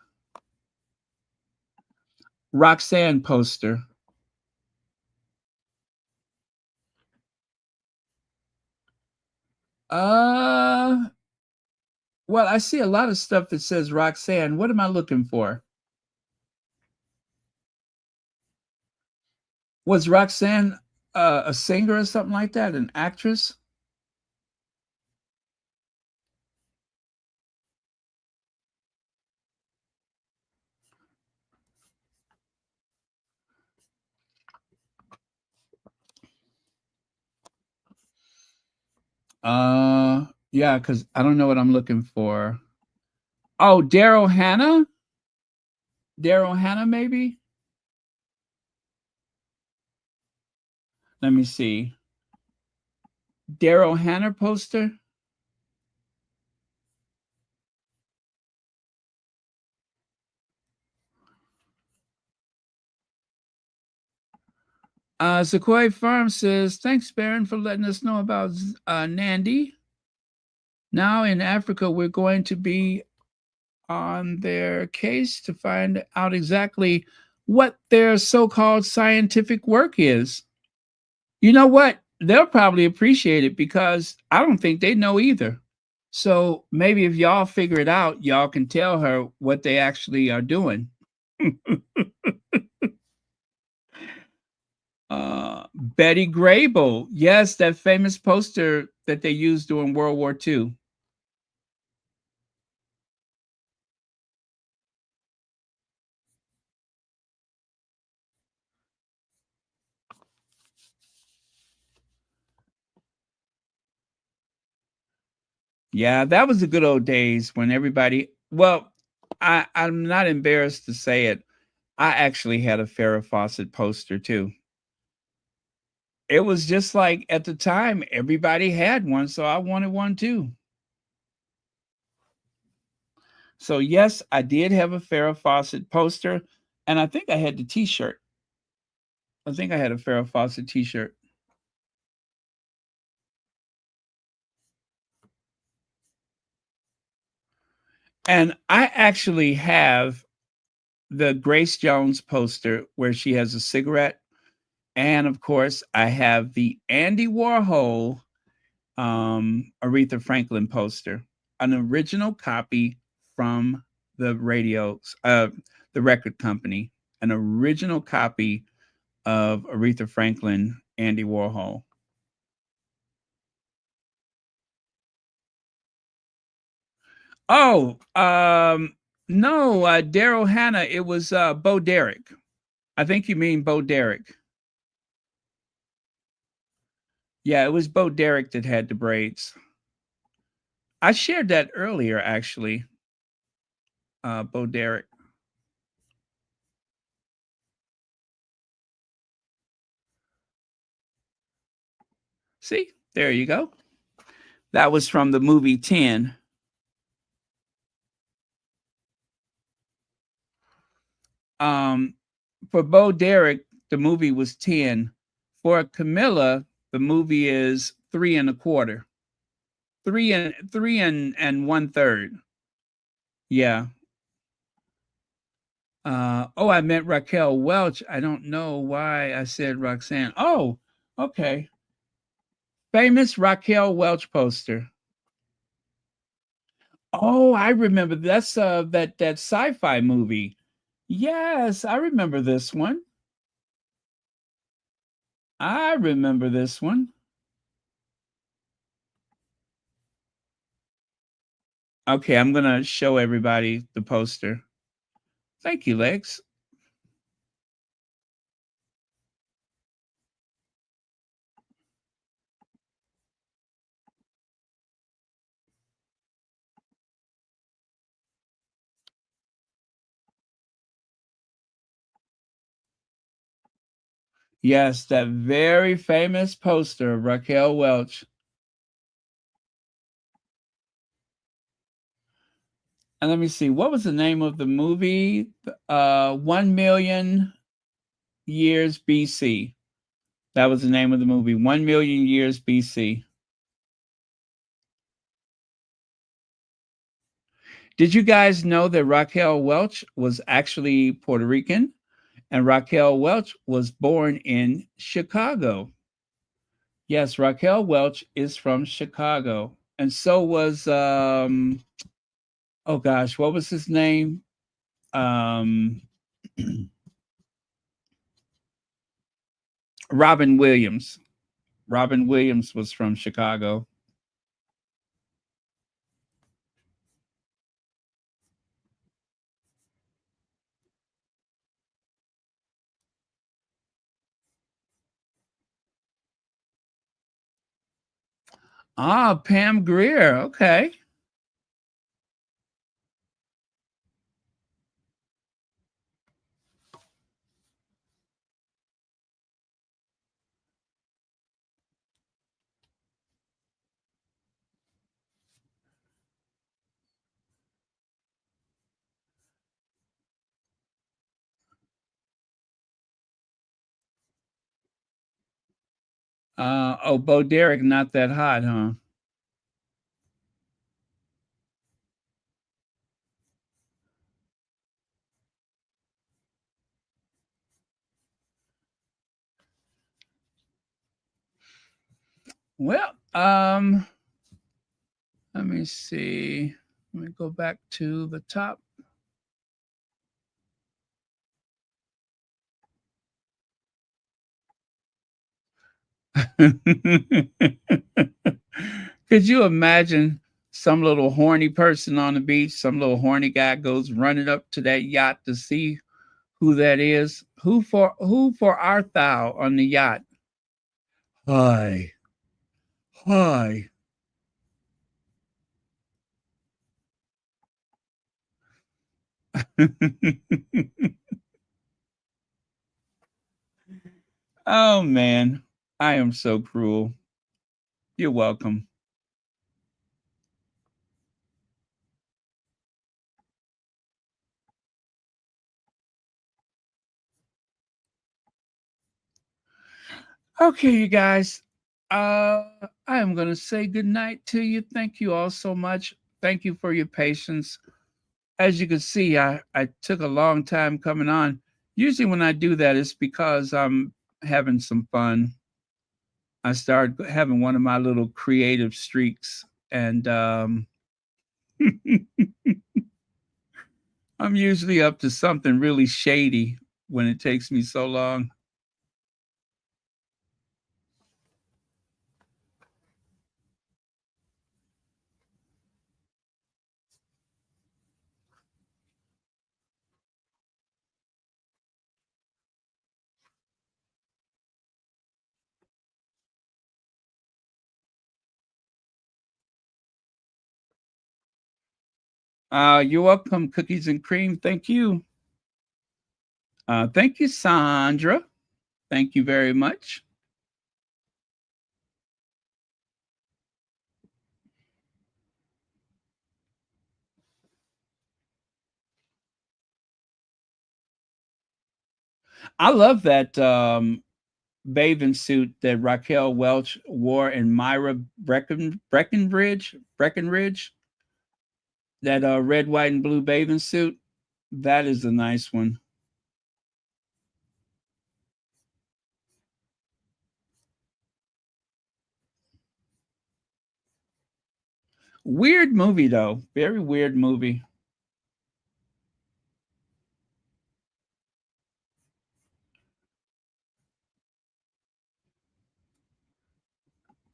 Roxanne poster. Uh, well, I see a lot of stuff that says Roxanne. What am I looking for? Was Roxanne a singer or something like that? An actress? Yeah, because I don't know what I'm looking for. Oh, Daryl Hannah? Daryl Hannah, maybe? Let me see. Daryl Hannah poster? Sequoia Farm says, thanks, Baron, for letting us know about Nandi. Now in Africa, we're going to be on their case to find out exactly what their so called scientific work is. You know what? They'll probably appreciate it because I don't think they know either. So maybe if y'all figure it out, y'all can tell her what they actually are doing. Betty Grable. Yes, that famous poster that they used during World War II. Yeah, that was the good old days when everybody, well, I'm not embarrassed to say it. I actually had a Farrah Fawcett poster too. It was just like at the time, everybody had one, so I wanted one too. So, yes, I did have a Farrah Fawcett poster, and I think I had the t shirt. I think I had a Farrah Fawcett t shirt. And I actually have the Grace Jones poster where she has a cigarette. And of course, I have the Andy Warhol Aretha Franklin poster, an original copy from the the record company, an original copy of Aretha Franklin, Andy Warhol. Oh, no, Daryl Hannah. It was Bo Derek. I think you mean Bo Derek. Yeah, it was Bo Derek that had the braids. I shared that earlier, actually. Bo Derek. See, there you go. That was from the movie 10. Um, for Bo Derek, the movie was 10. For Camilla, the movie is three and a quarter. Three and one third. Yeah. Oh, I meant Raquel Welch. I don't know why I said Roxanne. Oh, okay. Famous Raquel Welch poster. Oh, I remember that's that sci-fi movie. Yes, I remember this one. I remember this one. Okay, I'm gonna show everybody the poster. Thank you, Lex. Yes, that very famous poster of Raquel Welch. And let me see, what was the name of the movie? 1 million years BC. That was the name of the movie. 1 million years BC. Did you guys know that Raquel Welch was actually Puerto Rican? And Raquel Welch was born in Chicago. Yes, Raquel Welch is from Chicago. And so was oh gosh, what was his name? Um Robin Williams. Robin Williams was from Chicago. Ah, Pam Grier. Okay. Oh, Bo Derek, not that hot, huh? Well, let me see. Let me go back to the top. Could you imagine some little horny person on the beach? Some little horny guy goes running up to that yacht to see who that is. Who for our thou on the yacht? Hi, hi. Oh man, I am so cruel. You're welcome. Okay, you guys. I am gonna say good night to you. Thank you all so much. Thank you for your patience. As you can see, I took a long time coming on. Usually when I do that, it's because I'm having some fun. I started having one of my little creative streaks, and I'm usually up to something really shady when it takes me so long. You're welcome, cookies and cream. Thank you. Thank you, Sandra. Thank you very much. I love that bathing suit that Raquel Welch wore in Myra Breckenridge, that red, white, and blue bathing suit. That is a nice one. Weird movie though. Very weird movie.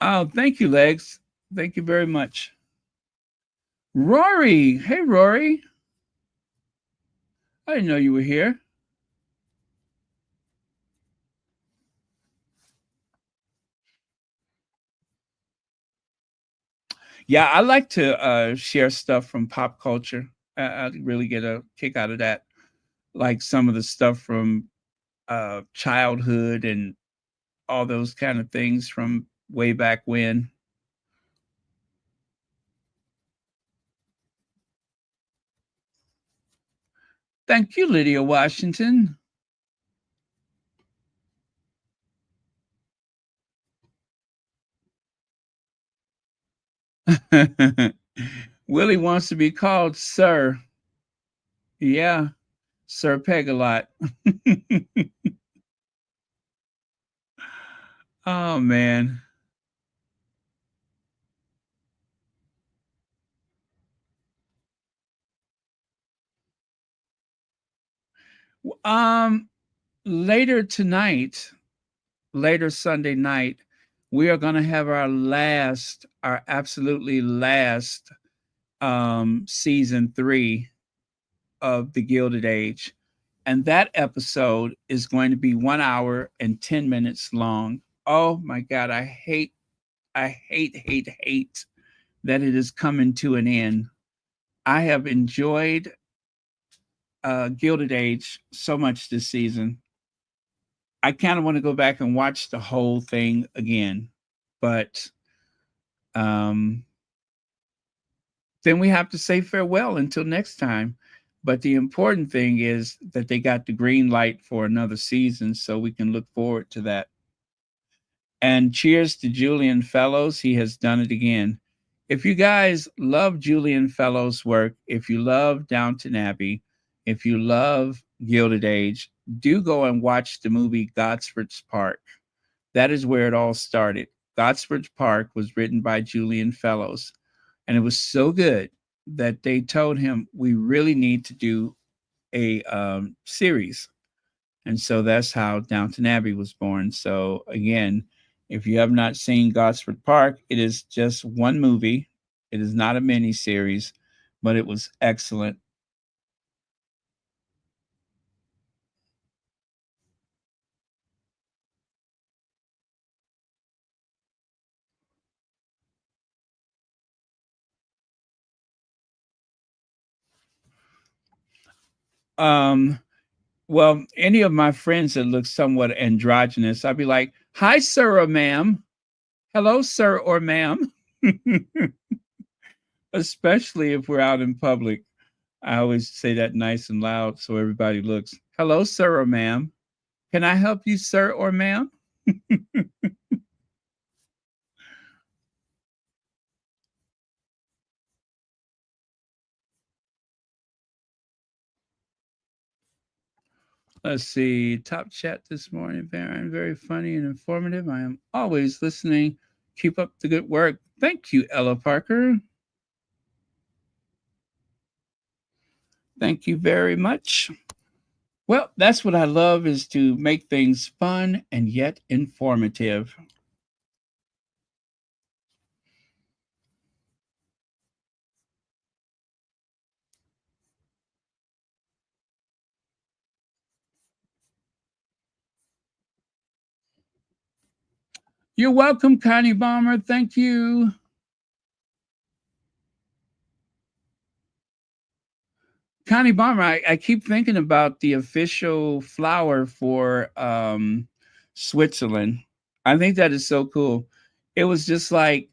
Oh, thank you, Legs. Thank you very much. Rory. Hey, Rory. I didn't know you were here. Yeah, I like to share stuff from pop culture. I really get a kick out of that. Like some of the stuff from childhood and all those kind of things from way back when. Thank you, Lydia Washington. Willie wants to be called Sir. Yeah, Sir Pegalot. Oh man. Um, later tonight, later Sunday night, we are going to have our absolutely last season 3 of The Gilded Age. And that episode is going to be 1 hour and 10 minutes long. Oh my God, I hate that it is coming to an end. I have enjoyed Gilded Age so much this season. I kind of want to go back and watch the whole thing again, but um, then we have to say farewell until next time. But the important thing is that they got the green light for another season, so we can look forward to that. And cheers to Julian Fellows. He has done it again. If you guys love Julian Fellows' work, if you love Downton Abbey, if you love Gilded Age, do go and watch the movie Gosford's Park. That is where it all started. Gosford's Park was written by Julian Fellows, and it was so good that they told him we really need to do a series, and so that's how Downton Abbey was born. So again, if you have not seen Gosford Park, it is just one movie. It is not a mini series, but it was excellent. Um, well, any of my friends that look somewhat androgynous, I'd be like, "Hi, sir or ma'am. Hello, sir or ma'am." Especially if we're out in public. I always say that nice and loud so everybody looks. Hello, sir or ma'am. Can I help you, sir or ma'am? Let's see. Top chat this morning. Very funny and informative. I am always listening. Keep up the good work. Thank you, Ella Parker. Thank you very much. Well, that's what I love is to make things fun and yet informative. You're welcome, Connie Bomber. Thank you. Connie Bomber, I keep thinking about the official flower for Switzerland. I think that is so cool. It was just like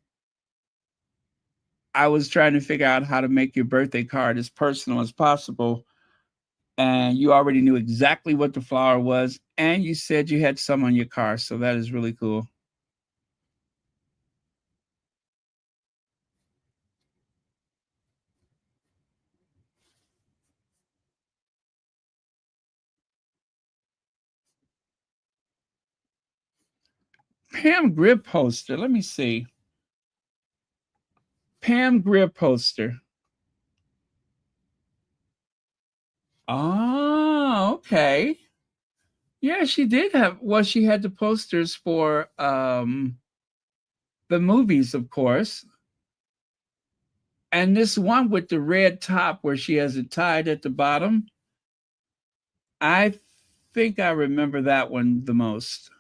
I was trying to figure out how to make your birthday card as personal as possible. And you already knew exactly what the flower was. And you said you had some on your car. So that is really cool. Pam Grier poster. Let me see. Pam Grier poster. Oh, okay. Yeah, she did have, well, she had the posters for the movies, of course. And this one with the red top where she has it tied at the bottom, I think I remember that one the most.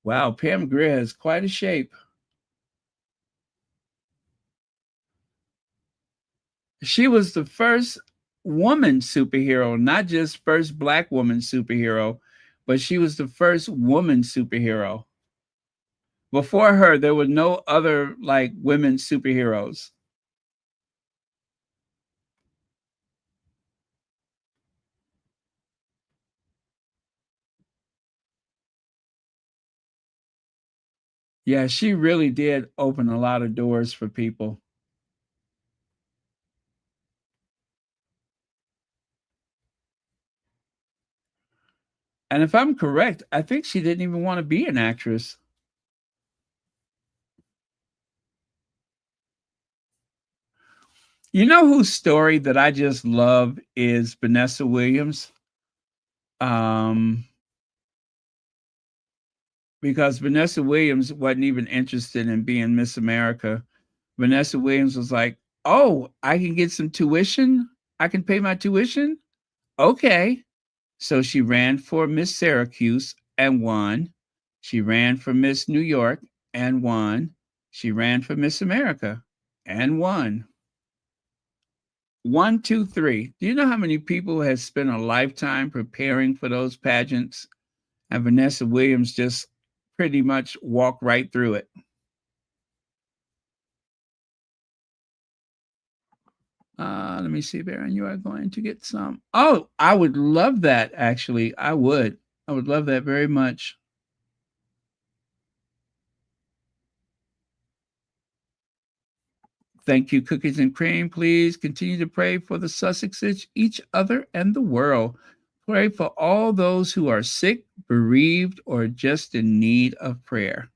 Wow, Pam Grier has quite a shape. She was the first woman superhero, not just first black woman superhero, but she was the first woman superhero. Before her, there were no other like women superheroes. Yeah, she really did open a lot of doors for people. And if I'm correct, I think she didn't even want to be an actress. You know whose story that I just love is Vanessa Williams. Um, because Vanessa Williams wasn't even interested in being Miss America. Vanessa Williams was like, "Oh, I can get some tuition. I can pay my tuition. Okay." So she ran for Miss Syracuse and won. She ran for Miss New York and won. She ran for Miss America and won. One, two, three. Do you know how many people have spent a lifetime preparing for those pageants? And Vanessa Williams just pretty much walked right through it. Let me see, Baron. You are going to get some. Oh, I would love that, actually. I would. I would love that very much. Thank you, Cookies and Cream. Please continue to pray for the Sussexes, each other, and the world. Pray for all those who are sick, bereaved, or just in need of prayer.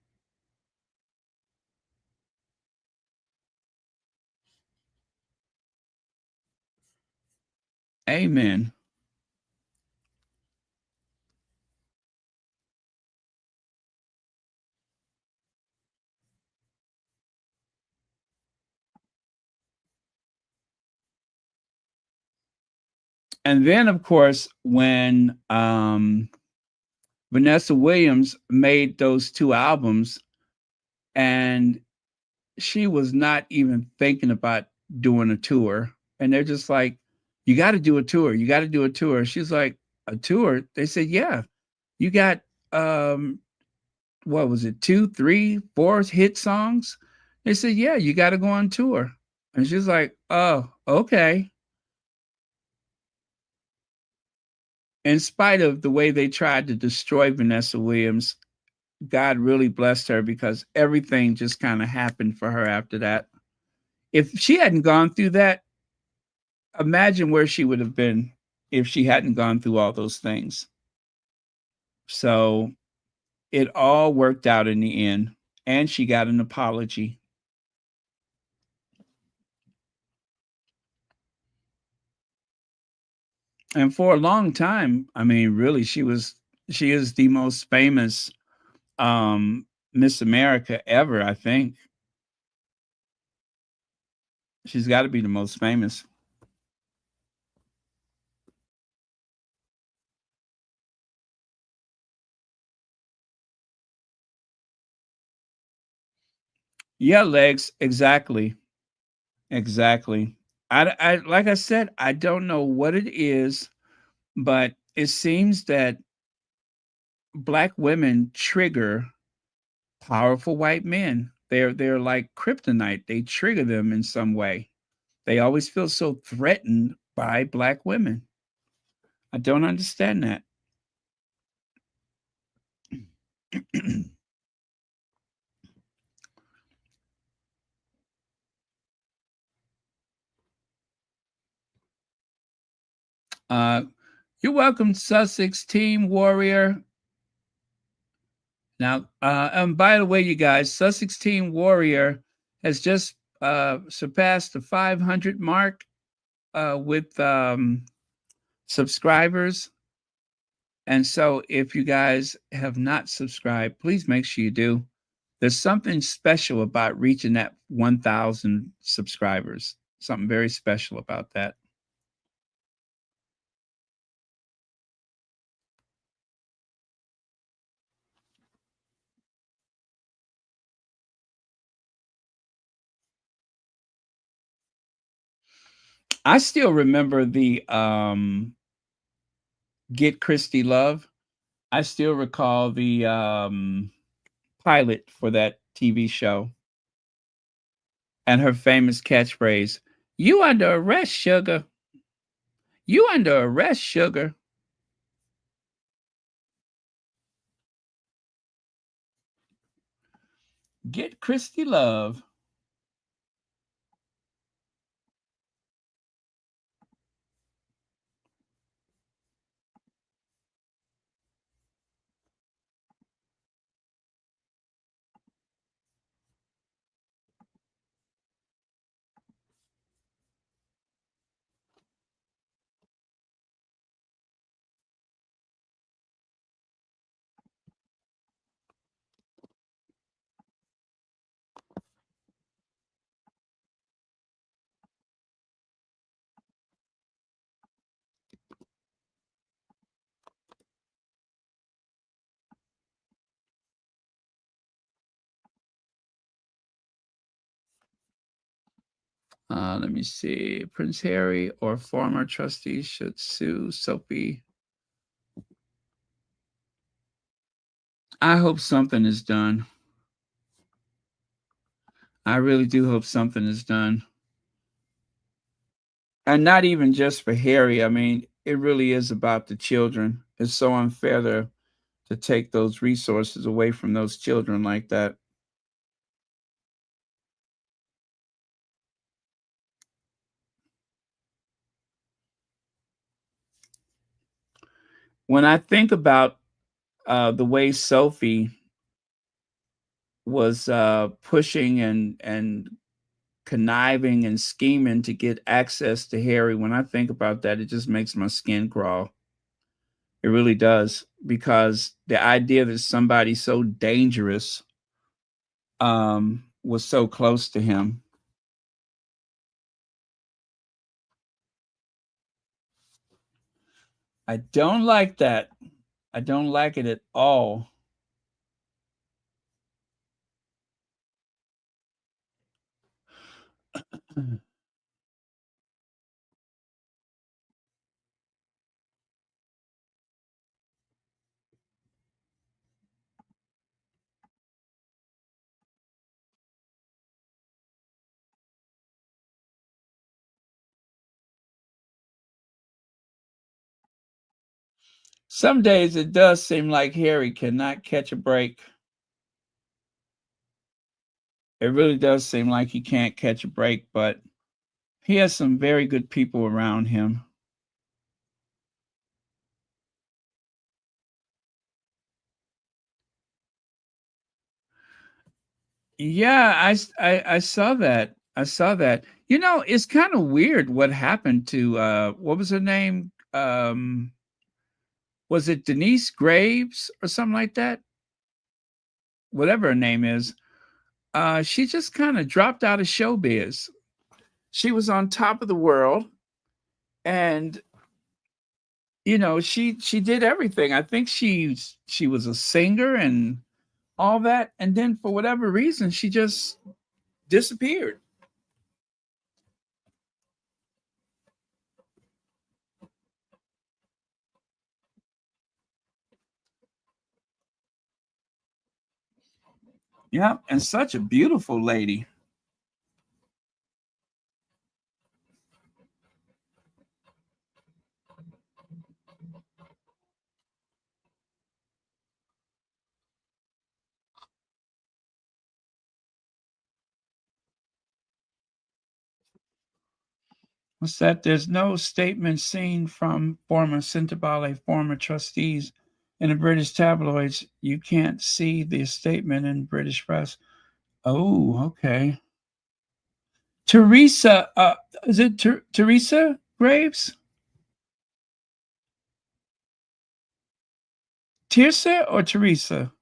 Amen. And then, of course, when Vanessa Williams made those two albums, and she was not even thinking about doing a tour. And they're just like, "You got to do a tour. You got to do a tour." She's like, "A tour?" They said, "Yeah, you got um, what was it, two, three, four hit songs?" They said, "Yeah, you got to go on tour." And she's like, "Oh, okay." In spite of the way they tried to destroy Vanessa Williams, God really blessed her because everything just kind of happened for her after that. If she hadn't gone through that, imagine where she would have been if she hadn't gone through all those things. So it all worked out in the end, and she got an apology. And for a long time, I mean, really, she is the most famous Miss America ever, I think. She's got to be the most famous. Yeah, legs, exactly. Exactly. I like I said, I don't know what it is, but it seems that black women trigger powerful white men. They're like kryptonite. They trigger them in some way. They always feel so threatened by black women. I don't understand that. uh, you're welcome, Sussex Team Warrior. Now, and by the way, you guys, Sussex Team Warrior has just surpassed the 500 mark with subscribers. And so, if you guys have not subscribed, please make sure you do. There's something special about reaching that 1,000 subscribers. Something very special about that. I still remember the Get Christy Love. I still recall the pilot for that TV show and her famous catchphrase, "You under arrest, sugar. You under arrest, sugar." Get Christy Love. Let me see. Prince Harry or former trustees should sue Sophie. I hope something is done. I really do hope something is done. And not even just for Harry. I mean, it really is about the children. It's so unfair to take those resources away from those children like that. When I think about the way Sophie was pushing and conniving and scheming to get access to Harry, when I think about that, it just makes my skin crawl. It really does, because the idea that somebody so dangerous was so close to him. I don't like that. I don't like it at all. Some days it does seem like Harry cannot catch a break. It really does seem like he can't catch a break, but he has some very good people around him. Yeah, I saw that. I saw that. You know, it's kind of weird what happened to what was her name? Was it Denise Graves or something like that? Whatever her name is. She just kind of dropped out of showbiz. She was on top of the world, and she did everything. I think she was a singer and all that, and then for whatever reason she just disappeared. Yeah, and such a beautiful lady. What's that? There's no statement seen from former Sentebale former trustees in the British tabloids. You can't see the statement in British press. Oh, okay. Teresa, is it Teresa Graves? Tirsa or Teresa?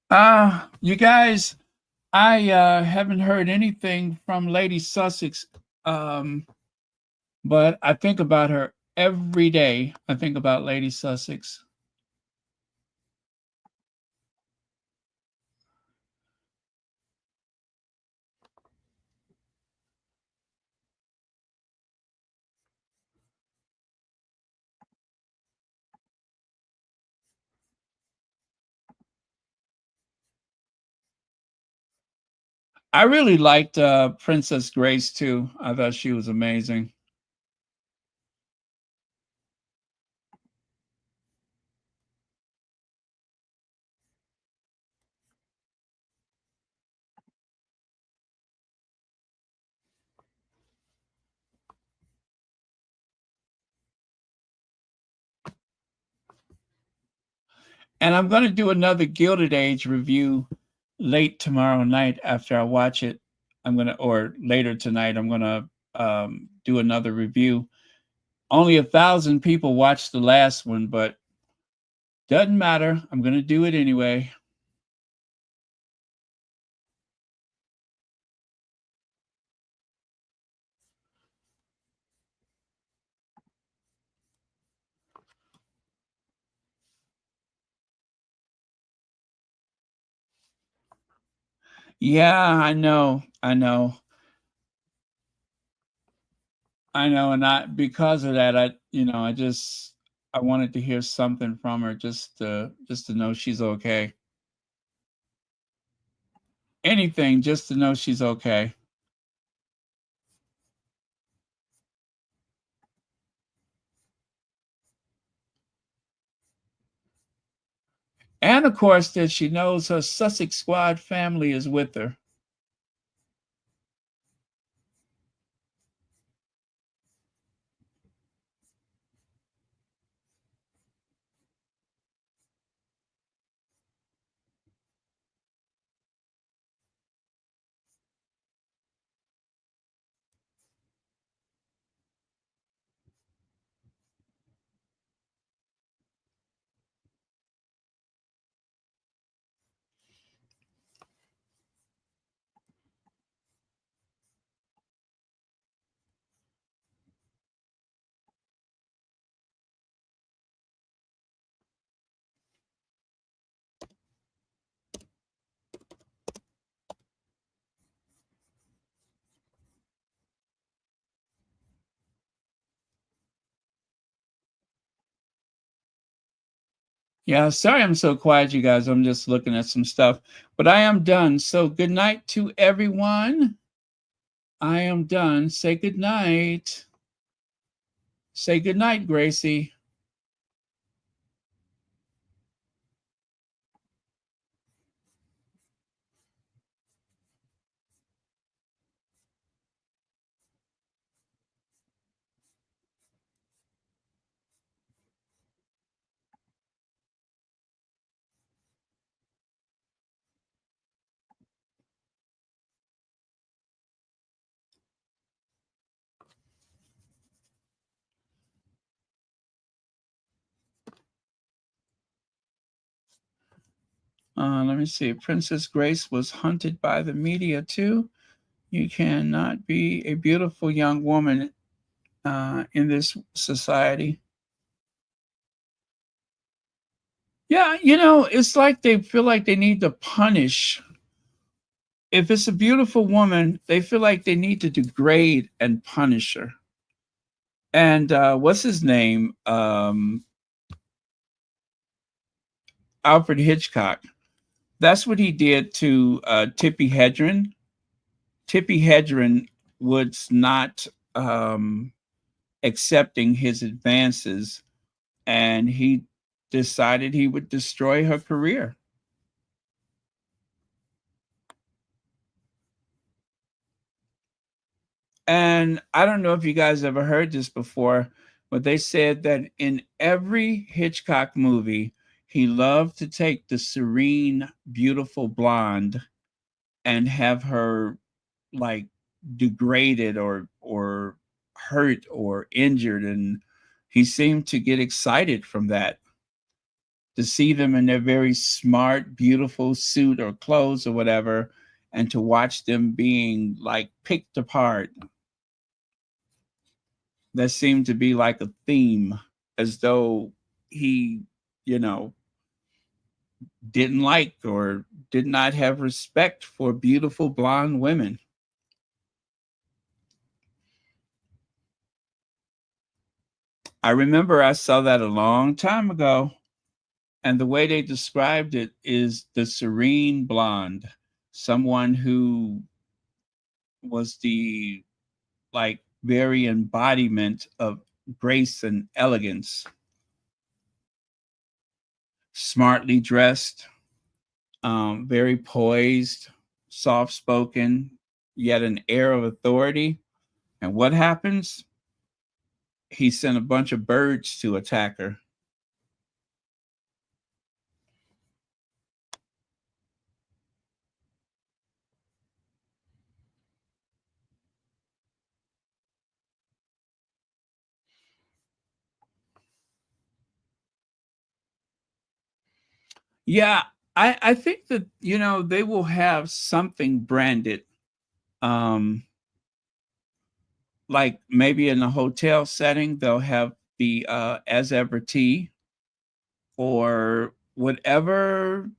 You guys, I haven't heard anything from Lady Sussex, um, but I think about her every day. I think about Lady Sussex. I really liked Princess Grace too. I thought she was amazing. And I'm going to do another Gilded Age review late tomorrow night after I watch it. Or later tonight, I'm going to do another review. Only 1,000 people watched the last one, but doesn't matter. I'm going to do it anyway. Yeah, I know. I know. I know. And because of that, I wanted to hear something from her just to know she's okay. Anything just to know she's okay. And of course, that she knows her Sussex Squad family is with her. Yeah, sorry I'm so quiet, you guys. I'm just looking at some stuff, but I am done. So good night to everyone. I am done. Say good night. Say good night, Gracie. Let me see. Princess Grace was hunted by the media too. You cannot be a beautiful young woman in this society. Yeah, it's like they feel like they need to punish. If it's a beautiful woman, they feel like they need to degrade and punish her. And what's his name? Alfred Hitchcock. That's what he did to Tippi Hedren. Tippi Hedren was not accepting his advances, and he decided he would destroy her career. And I don't know if you guys ever heard this before, but they said that in every Hitchcock movie, he loved to take the serene, beautiful blonde and have her like degraded or hurt or injured, and he seemed to get excited from that. to see them in their very smart, beautiful suit or clothes or whatever, and to watch them being like picked apart. That seemed to be like a theme, as though he, you know, didn't like or did not have respect for beautiful blonde women. I remember I saw that a long time ago, and the way they described it is the serene blonde, someone who was the like very embodiment of grace and elegance, smartly dressed, very poised, soft spoken, yet an air of authority. And what happens? He sent a bunch of birds to attack her. Yeah, I think that they will have something branded, um, like maybe in a hotel setting they'll have the as ever tea or whatever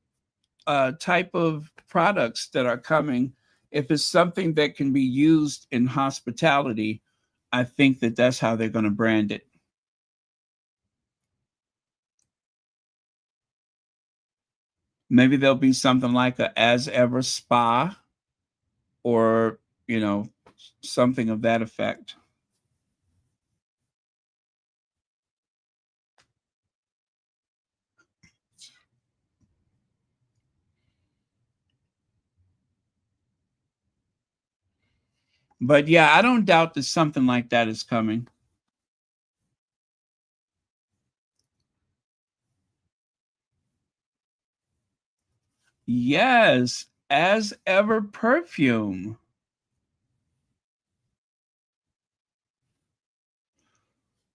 type of products that are coming. If it's something that can be used in hospitality, I think that that's how they're going to brand it. Maybe there'll be something like a as ever spa or, you know, something of that effect. But yeah, I don't doubt that something like that is coming. Yes, as ever perfume.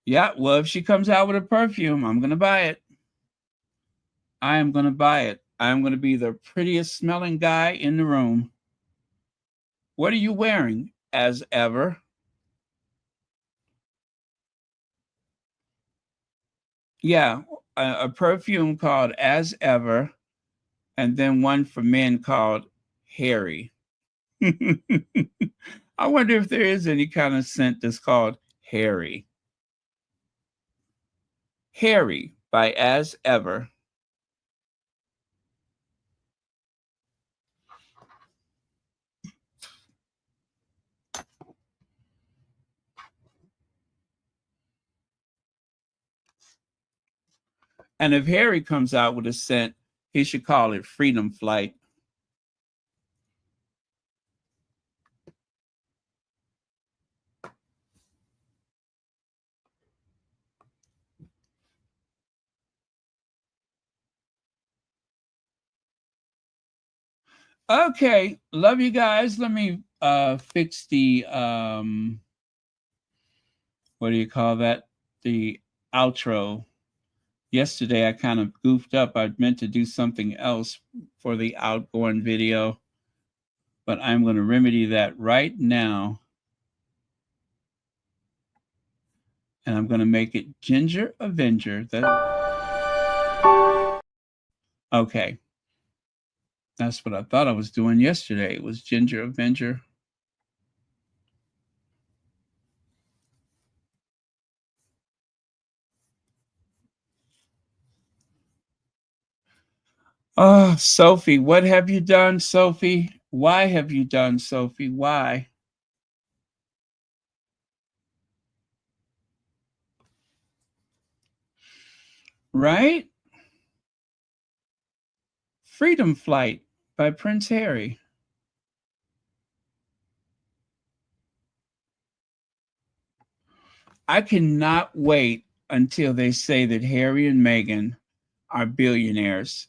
Yeah, well, if she comes out with a perfume, I'm going to buy it. I am going to buy it. I'm going to be the prettiest smelling guy in the room. What are you wearing? As ever. Yeah, a perfume called As Ever, and then one for men called Harry. I wonder if there is any kind of scent that's called Harry. Harry by As Ever. And if Harry comes out with a scent, he should call it Freedom Flight. Okay, love you guys. Let me fix the what do you call that? The outro. Yesterday I kind of goofed up. I meant to do something else for the outgoing video, but I'm going to remedy that right now. And I'm going to make it Ginger Avenger. Okay. That's what I thought I was doing yesterday. It was Ginger Avenger. Oh, Sophie, what have you done, Sophie? Why have you done, Sophie? Why? Right? Freedom Flight by Prince Harry. I cannot wait until they say that Harry and Meghan are billionaires.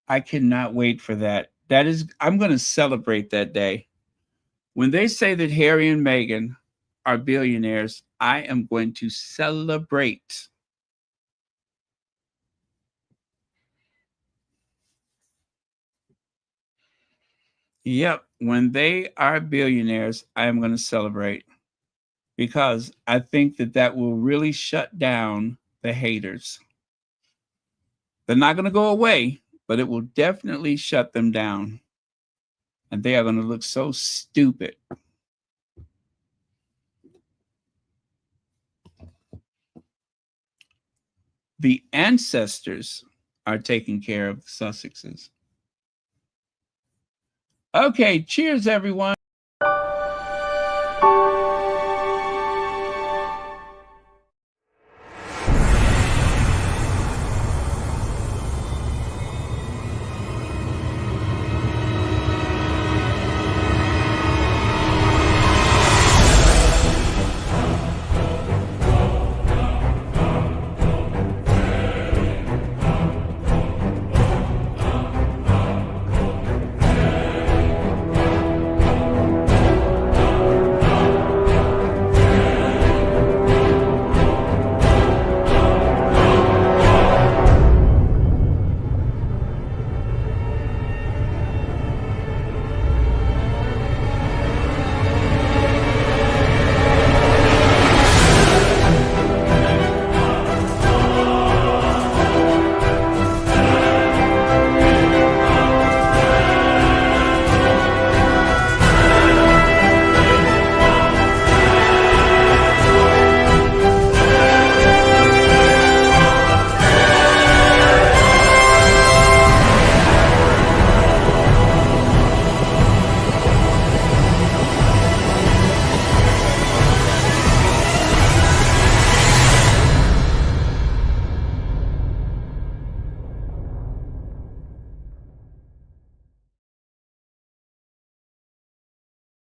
I cannot wait for that. I'm going to celebrate that day. When they say that Harry and Meghan are billionaires, I am going to celebrate. Yep. When they are billionaires, I am going to celebrate because I think that that will really shut down the haters. They're not going to go away, but it will definitely shut them down. And they are going to look so stupid. The ancestors are taking care of the Sussexes. Okay, cheers, everyone.